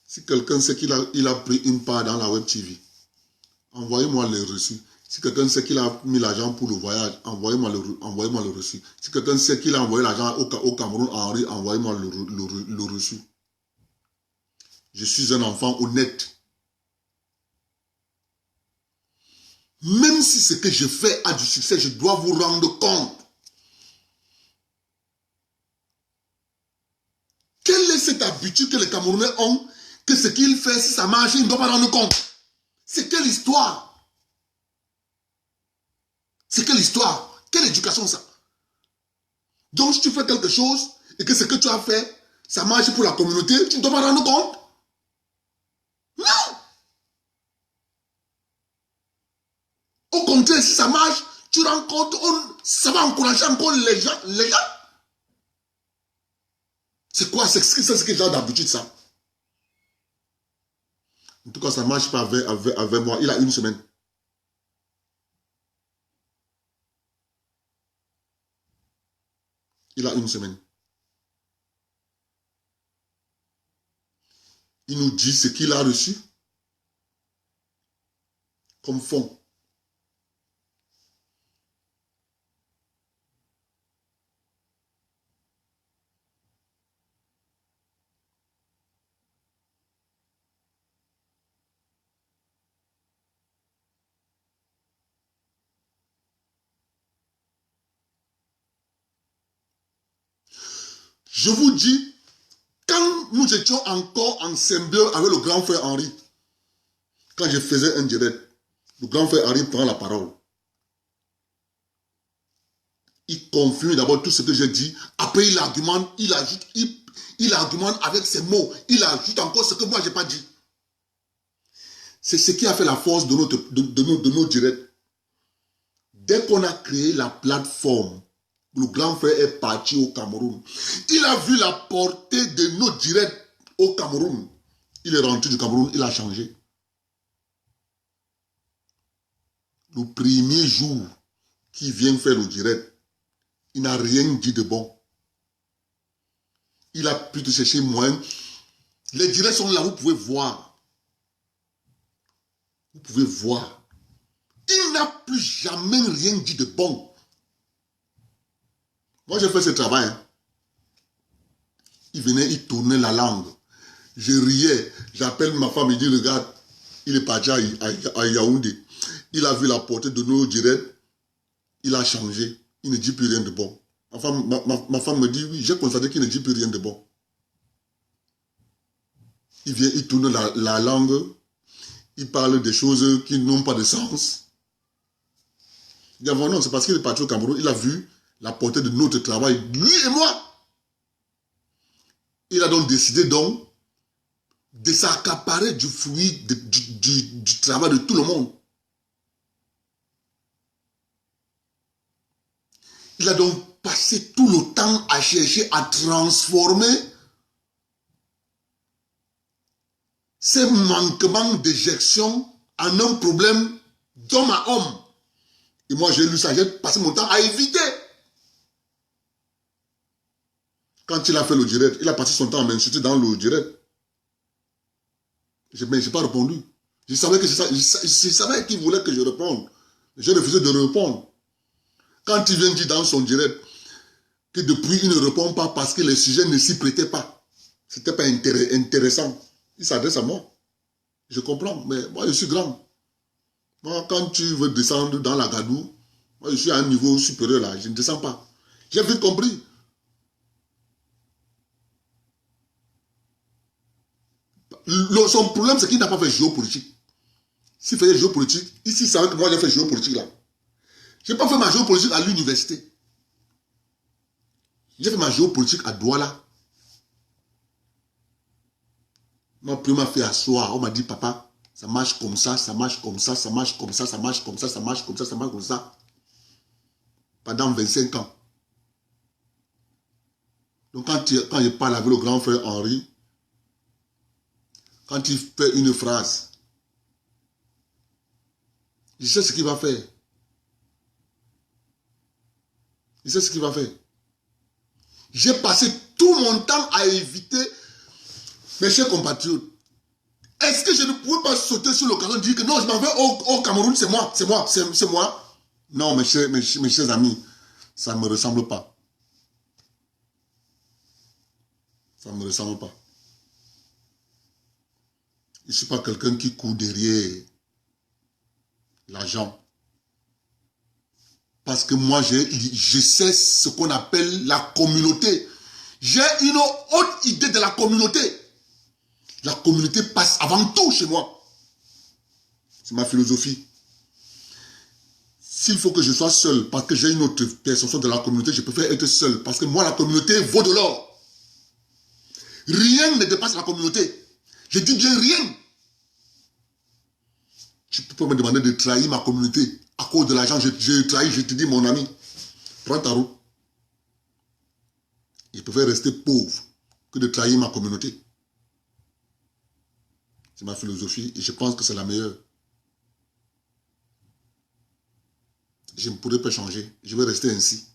Speaker 2: Si quelqu'un sait qu'il a pris une part dans la web TV, envoyez-moi les reçus. Si quelqu'un sait qu'il a mis l'argent pour le voyage, envoyez-moi le reçu. Si quelqu'un sait qu'il a envoyé l'argent au Cameroun, envoyez-moi le reçu. Je suis un enfant honnête. Même si ce que je fais a du succès, je dois vous rendre compte. Quelle est cette habitude que les Camerounais ont, que ce qu'ils font, si ça marche, ils ne doivent pas rendre compte? C'est quelle histoire? C'est quelle histoire? Quelle éducation ça? Donc si tu fais quelque chose et que ce que tu as fait, ça marche pour la communauté, tu ne dois pas rendre compte? Non! Au contraire, si ça marche, tu rends compte, ça va encourager encore les gens. C'est quoi? C'est quel genre d'habitude ça? En tout cas, ça ne marche pas avec moi. Il a une semaine. Il a une semaine. Il nous dit ce qu'il a reçu comme fonds. Je vous dis, quand nous étions encore en symbiose avec le grand frère Henri, quand je faisais un direct, le grand frère Henri prend la parole. Il confirme d'abord tout ce que j'ai dit. Après, il argumente, il ajoute, il argumente avec ses mots. Il ajoute encore ce que moi, je n'ai pas dit. C'est ce qui a fait la force de nos directs. Dès qu'on a créé la plateforme, le grand frère est parti au Cameroun. Il a vu la portée de nos directs au Cameroun. Il est rentré du Cameroun, il a changé. Le premier jour qu'il vient faire le direct, il n'a rien dit de bon. Il a pu te chercher moyen. Les directs sont là, vous pouvez voir. Vous pouvez voir. Il n'a plus jamais rien dit de bon. Moi, j'ai fait ce travail. Hein. Il venait, il tournait la langue. Je riais. J'appelle ma femme, il dit, regarde, il est parti à Yaoundé. Il a vu la portée de nos directs. Il a changé. Il ne dit plus rien de bon. Enfin, ma femme me dit, oui, j'ai constaté qu'il ne dit plus rien de bon. Il vient, il tourne la langue. Il parle des choses qui n'ont pas de sens. Il dit, non, c'est parce qu'il est parti au Cameroun. Il a vu la portée de notre travail, lui et moi. Il a donc décidé de s'accaparer du fruit du travail de tout le monde. Il a donc passé tout le temps à chercher à transformer ces manquements d'éjection en un problème d'homme à homme. Et moi, j'ai lu ça, j'ai passé mon temps à éviter. Quand il a fait le direct, il a passé son temps à m'insulter dans le direct. Mais je n'ai pas répondu. Je savais qu'il voulait que je réponde. J'ai refusé de répondre. Quand il vient dire dans son direct que depuis il ne répond pas parce que les sujets ne s'y prêtaient pas. Ce n'était pas intéressant. Il s'adresse à moi. Je comprends, mais moi je suis grand. Moi, quand tu veux descendre dans la gadoue, moi je suis à un niveau supérieur là, je ne descends pas. J'ai vite compris. Son problème, c'est qu'il n'a pas fait géopolitique. S'il faisait géopolitique, ici, c'est vrai que moi j'ai fait géopolitique là. Je n'ai pas fait ma géopolitique à l'université. J'ai fait ma géopolitique à Douala. Mon père m'a fait asseoir. On m'a dit, papa, ça marche comme ça, ça marche comme ça, ça marche comme ça, ça marche comme ça, ça marche comme ça, ça marche comme ça. Pendant 25 ans. Donc quand je parle avec le grand frère Henri, quand il fait une phrase, je sais ce qu'il va faire. Je sais ce qu'il va faire. J'ai passé tout mon temps à éviter mes chers compatriotes. Est-ce que je ne pouvais pas sauter sur l'occasion de dire que non, je m'en vais au Cameroun, c'est moi, c'est moi, c'est moi. Non, mes chers amis, ça ne me ressemble pas. Ça ne me ressemble pas. Je ne suis pas quelqu'un qui court derrière l'argent. Parce que moi, je sais ce qu'on appelle la communauté. J'ai une haute idée de la communauté. La communauté passe avant tout chez moi. C'est ma philosophie. S'il faut que je sois seul, parce que j'ai une autre perception de la communauté, je préfère être seul. Parce que moi, la communauté vaut de l'or. Rien ne dépasse la communauté. Je dis bien rien. Tu peux me demander de trahir ma communauté. À cause de l'argent, je trahis, je te dis, mon ami, prends ta roue. Je préfère rester pauvre que de trahir ma communauté. C'est ma philosophie et je pense que c'est la meilleure. Je ne pourrai pas changer. Je vais rester ainsi.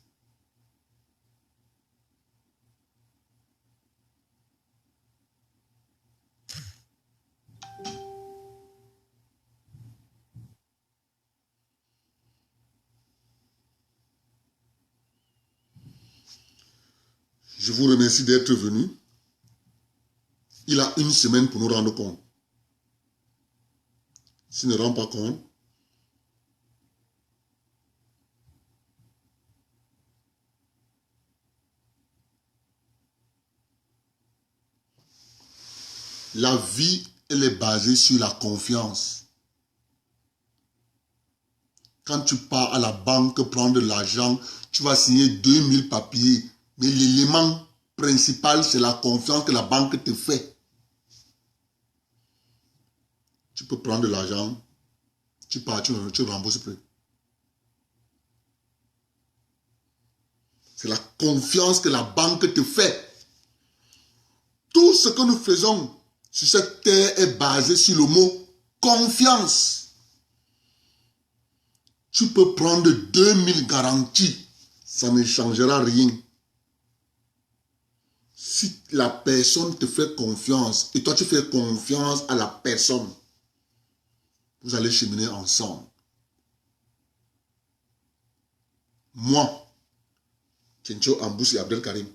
Speaker 2: Je vous remercie d'être venu. Il a une semaine pour nous rendre compte. S'il ne rend pas compte, la vie, elle est basée sur la confiance. Quand tu pars à la banque prendre de l'argent, tu vas signer 2000 papiers. Mais l'élément principal, c'est la confiance que la banque te fait. Tu peux prendre de l'argent, tu pars, tu ne rembourses plus. C'est la confiance que la banque te fait. Tout ce que nous faisons sur cette terre est basé sur le mot confiance. Tu peux prendre 2000 garanties, ça ne changera rien. Si la personne te fait confiance et toi tu fais confiance à la personne, vous allez cheminer ensemble. Moi, Kencho Amboussi Abdel Karim,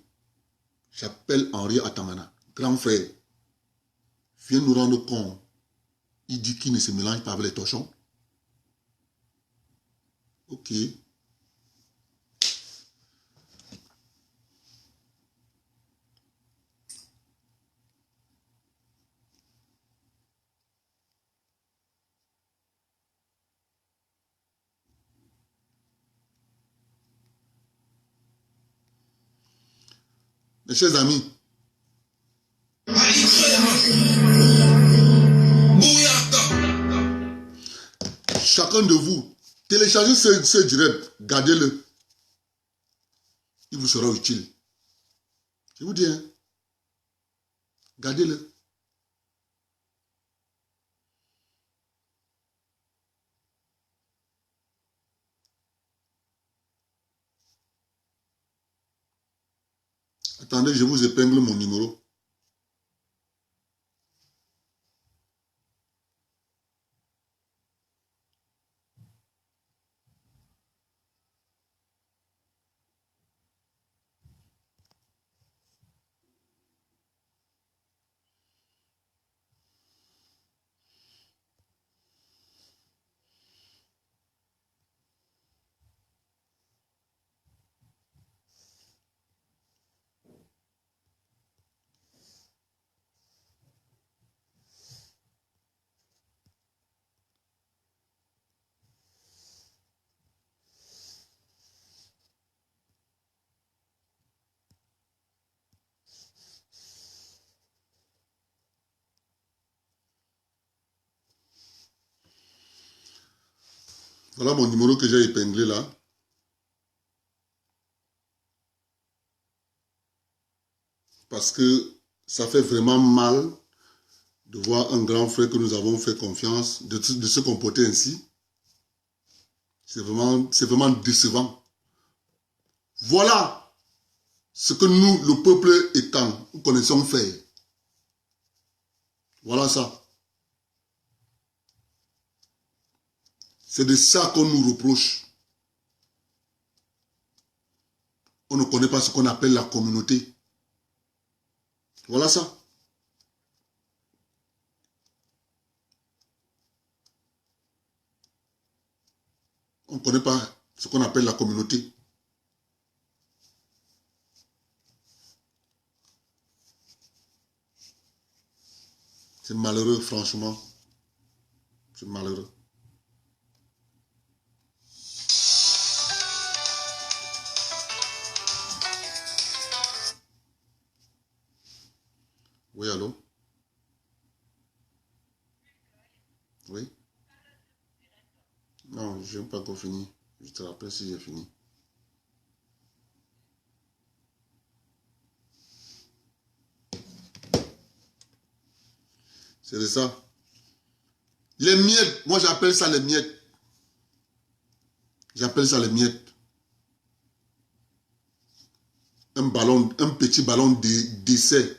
Speaker 2: j'appelle Henri Atamana, grand frère, viens nous rendre compte. Il dit qu'il ne se mélange pas avec les torchons. Ok. Mes chers amis, chacun de vous, téléchargez ce direct, gardez-le. Il vous sera utile. Je vous dis, hein, gardez-le. Attendez, je vous épingle mon numéro. Voilà mon numéro que j'ai épinglé là. Parce que ça fait vraiment mal de voir un grand frère que nous avons fait confiance, de se comporter ainsi. C'est vraiment décevant. Voilà ce que nous, le peuple étant, nous connaissons faire. Voilà ça. C'est de ça qu'on nous reproche. On ne connaît pas ce qu'on appelle la communauté. Voilà ça. ne connaît pas ce qu'on appelle la communauté. C'est malheureux, franchement. C'est malheureux. Oui, allô? Oui? Non, je n'ai pas encore fini. Je te rappelle si j'ai fini. C'est de ça. Les miettes, moi j'appelle ça les miettes. J'appelle ça les miettes. Un petit ballon d'essai.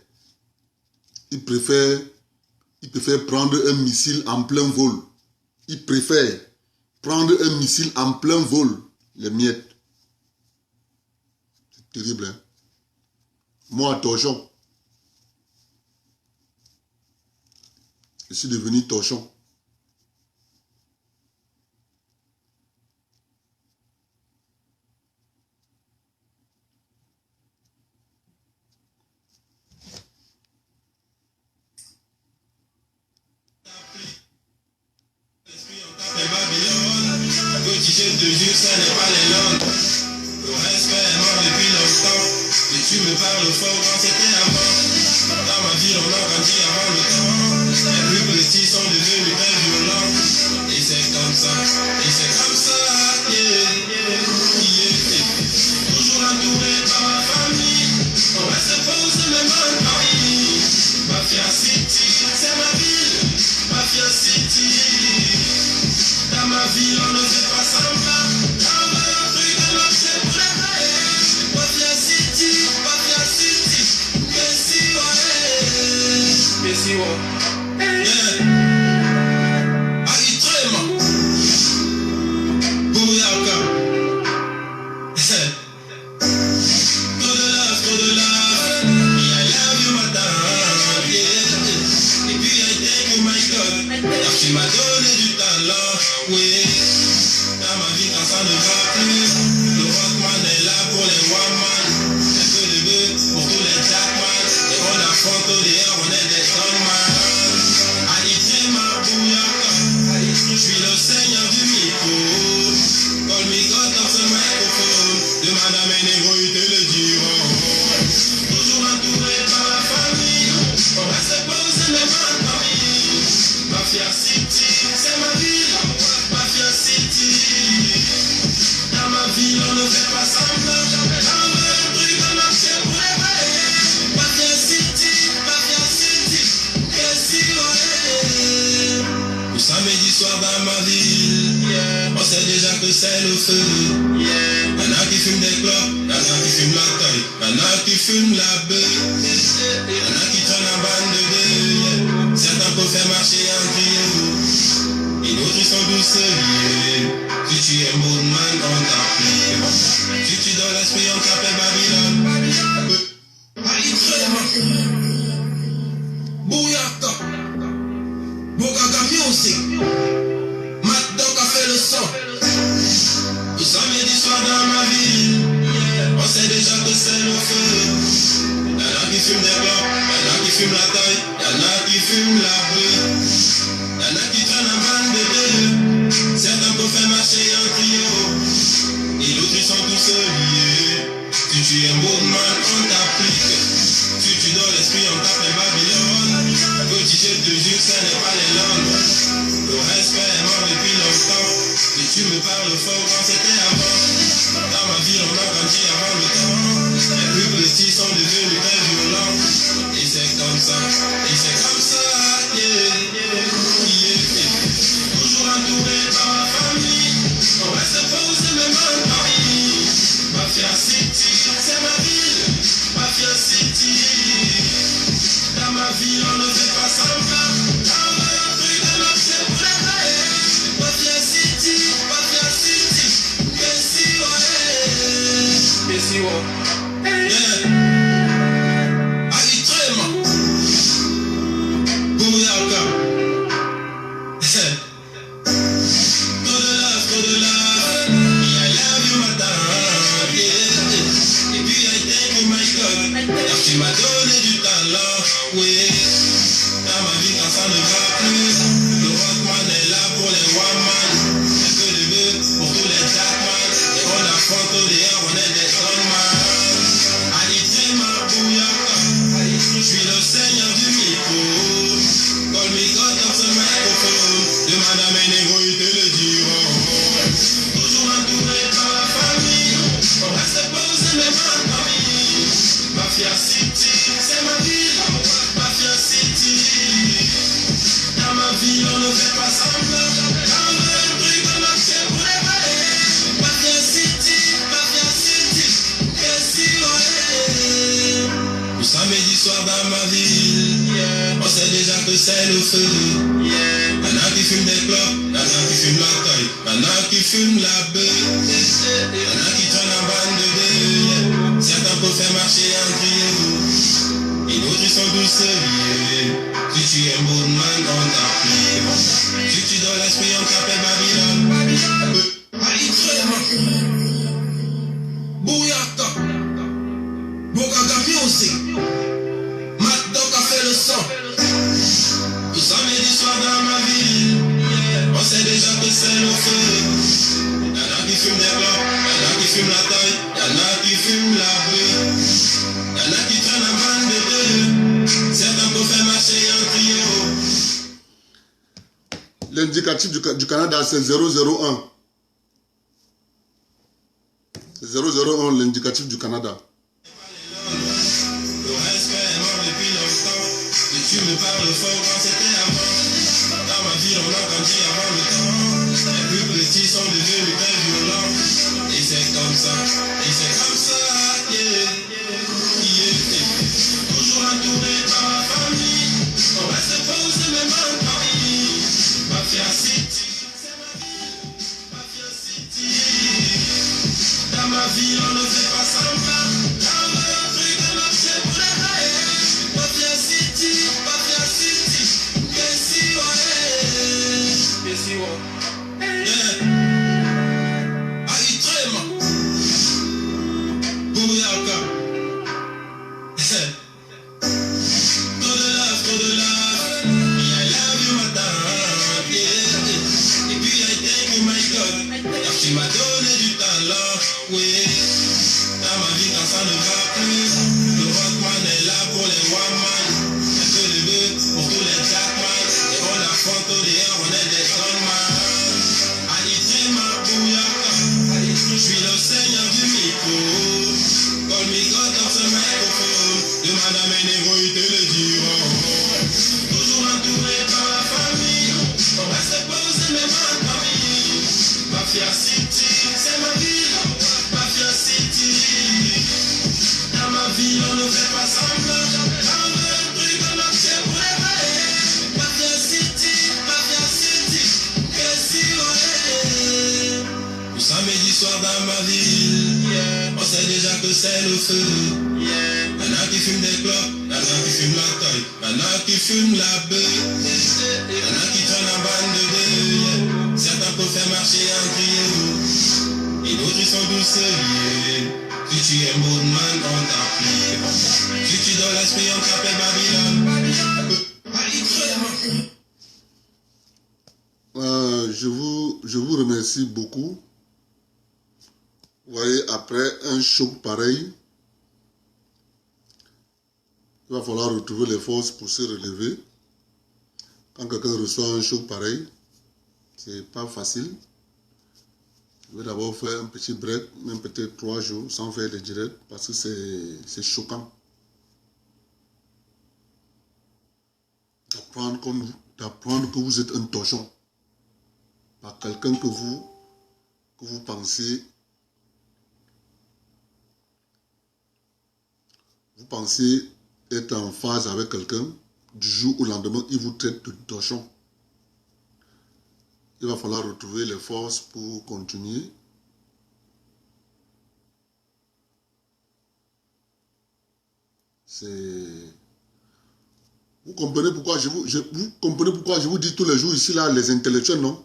Speaker 2: Il préfère prendre un missile en plein vol. Il préfère prendre un missile en plein vol. Les miettes. C'est terrible, hein? Moi, torchon. Je suis devenu torchon.
Speaker 1: Je te jure, ce n'est pas les langues. Le respect est mort depuis longtemps. Et tu me parles fort quand c'était avant. Dans ma ville, on a grandi avant le temps. Les plus petits sont devenus très violents. Et c'est comme ça. Et c'est comme ça. Toujours entouré par ma famille. On reste posé même en Paris. Mafia City, c'est ma ville. Mafia City. Dans ma ville, on ne fait pas semblant. On veut un truc de marché pour les vrais. Mafia City, Messi, ouais. Messi, ouais. Yeah. Aritrema. Bouyaka. Trop de love. I love you, madame. Yeah. Et puis, I thank you, my God. Car tu m'as donné du talent. Oui, dans ma vie quand ça ne va plus, le rockman est là pour les one-man, un peu de bœuf pour tous les jackman, et on affronte au dehors, on est des gunman. Haïti ma bouyaka, je suis le seigneur du micro, call me God dans ce microphone, demande à mes négros, ils te le diront. Toujours entouré par la famille, on reste posé les mains en famille. Mafia City, c'est ma ville. Mafia City. Dans ma ville, on ne fait pas semblant. On veut un truc de marché pour les vrais. Mafia City. Messi, ouais. Le samedi soir dans ma ville, on sait déjà que c'est le feu. Y'en a qui fument des clopes, y'en a qui fument la taille, y'en a qui fument la bœuf, y'en a qui traînent en bande de deux. Certains peuvent faire marcher en trio, et d'autres ils sont tous liés. Si tu es bon man, on t'applique. Si tu donnes l'esprit, on t'appelle Babylone. Bouyaka, Bogaga Music, Matt Dog a fait le son. Le samedi soir dans ma ville, on sait déjà que c'est le feu. Y'en a qui fument des clopes, y'en a qui fument la taille, y'en a qui fument la bœuf, y'en a qui traînent en bande de deux. Certains peuvent faire marcher en trio, et d'autres ils sont tous liés. Si tu es un bon man, on t'applique. Si tu donnes l'esprit, on t'appelle Babylone. Petit, je te jure, ce n'est pas les langues. Le respect est mort depuis longtemps. Et tu me parles fort quand c'était avant. Dans ma ville, on a grandi avant le temps. Les plus petits sont devenus très violents. Et c'est comme ça. Toujours entouré par ma famille. On reste posé même en Paris. Mafia City, c'est ma ville. Mafia City. Dans ma ville, on ne fait pas semblant. On veut un truc de marché pour les vrais. Mafia City. Messi, ouais. Yeah. Aritrema. Bouyaka. Trop de love. tu m'as donné du talent, oui. Dans ma vie quand ça ne va plus, le rockman est là pour les one-man. Un peu de bœuf pour tous les jackman. Et on affronte au dehors, on est des strongman. Alité ma bouillaka, je suis le seigneur du micro. Call me God dans ce microphone. Demande à mes négros, ils te le diront. Toujours entouré par la famille, on reste posé même en famille. Mafia City, c'est ma ville. Mafia City. Dans ma vie, on ne fait pas semblant. Dans le truc de marché pour les balais. Mafia City, qu'est-ce qu'il ouais. Le samedi soir dans ma ville, on sait déjà que c'est le feu. Y'en a qui fument des clopes, y'en a qui fument la taille, y'en a qui fument la bœuf, y'en a qui traînent en bande de deux. Certains peuvent faire marcher en trio, et d'autres ils sont douceriers. Si tu es un bon man, on t'applique. Si tu donnes l'esprit, on t'appelle Babylone. Bouyaka, Bogaga Music, Mad Dog a fait le son. Le samedi soir dans ma ville, on sait déjà que c'est le feu. Y'en a qui fument des clopes, y'en a qui fument la taille, y'en a qui fument la bœuf, y'en a qui traînent en bande de deux. Certains peuvent faire marcher en trio.
Speaker 2: L'indicatif du Canada, c'est 001. 001, l'indicatif du Canada.
Speaker 1: Le respect est mort depuis longtemps. Et tu me parles fort quand c'était avant. Dans ma vie, on a grandi avant le temps. Les plus petits sont devenus très violents. Et c'est comme ça, yeah. Toujours entouré par la famille. On reste posé même en famille. Mafia City, c'est ma ville. Mafia City. Dans ma vie, on ne fait pas semblant. Dans le truc de marché pour les rails. Mafia City, qu'est-ce qu'il ouais. Yeah. Aïtrema. Bouyaka. Trop de love. I love you, madame. Yeah. Et puis I thank you, my God. Car tu m'as donné du talent, oui. Dans ma vie quand ça ne va plus, le rockman est là pour les one-man. Un peu de bœuf pour tous les jackman. Et on affronte au dehors, on est des strongman. Alité ma bouillaka, je suis le seigneur du micro. Call me God dans ce microphone. Demande à mes négros, ils te le diront. Toujours entouré par la famille, on reste posé même en famille. Mafia City, c'est ma ville. Mafia City. Dans ma vie, on ne fait pas semblant. Dans le truc de marché pour les balais. Mafia City, qu'est-ce qu'il ouais. Le samedi soir dans ma ville, on sait déjà que c'est le feu. Y'en a qui fument des clopes, y'en a qui fument la taille, y'en a qui fument la bœuf, y'en a qui traînent en bande de deux. Certains peuvent faire marcher en trio, et d'autres ils sont douceriers. Si tu es un bon man, on t'applique. Si tu donnes l'esprit, on t'appelle Babylone.
Speaker 2: Je vous remercie beaucoup. Vous voyez, après un choc pareil, il va falloir retrouver les forces pour se relever. Quand quelqu'un reçoit un choc pareil, c'est pas facile. Je vais d'abord faire un petit break, même peut-être 3 jours, sans faire de direct, parce que c'est choquant. D'apprendre que vous êtes un torchon. Par quelqu'un que vous pensez. Vous pensez être en phase avec quelqu'un, du jour au lendemain, il vous traite de torchon. Il va falloir retrouver les forces pour continuer. Vous comprenez pourquoi je vous dis tous les jours ici, là, les intellectuels, non?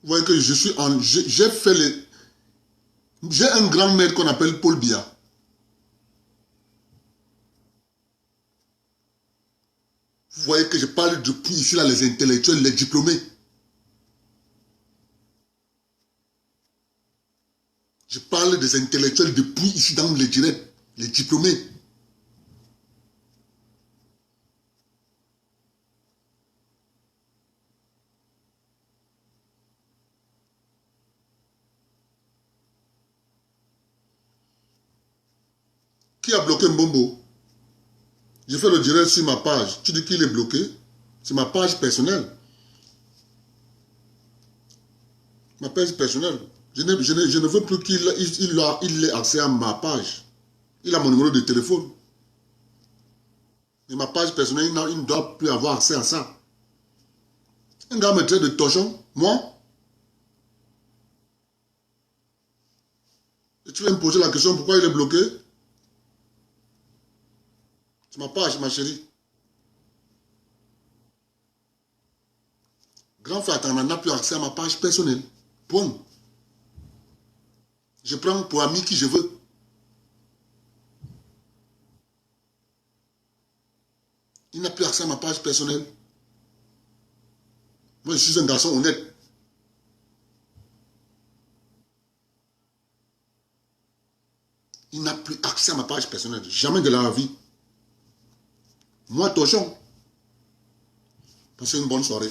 Speaker 2: Vous voyez que j'ai fait les... J'ai un grand maître qu'on appelle Paul Biya. Vous voyez que je parle depuis ici, là, les intellectuels, les diplômés. Je parle des intellectuels depuis ici dans les directs, les diplômés. Qui a bloqué Mbombo? Je fais le direct sur ma page. Tu dis qu'il est bloqué? C'est ma page personnelle. Ma page personnelle. Je ne veux plus qu'il ait accès à ma page. Il a mon numéro de téléphone. Mais ma page personnelle, il ne doit plus avoir accès à ça. Un gars me traite de torchon. Moi? Et tu vas me poser la question pourquoi il est bloqué? C'est ma page, ma chérie. Grand frère Tana n'a plus accès à ma page personnelle. Point. Je prends pour ami qui je veux. Il n'a plus accès à ma page personnelle. Moi, je suis un garçon honnête. Il n'a plus accès à ma page personnelle. Jamais de la vie. Moi, Tochon. Passez une bonne soirée.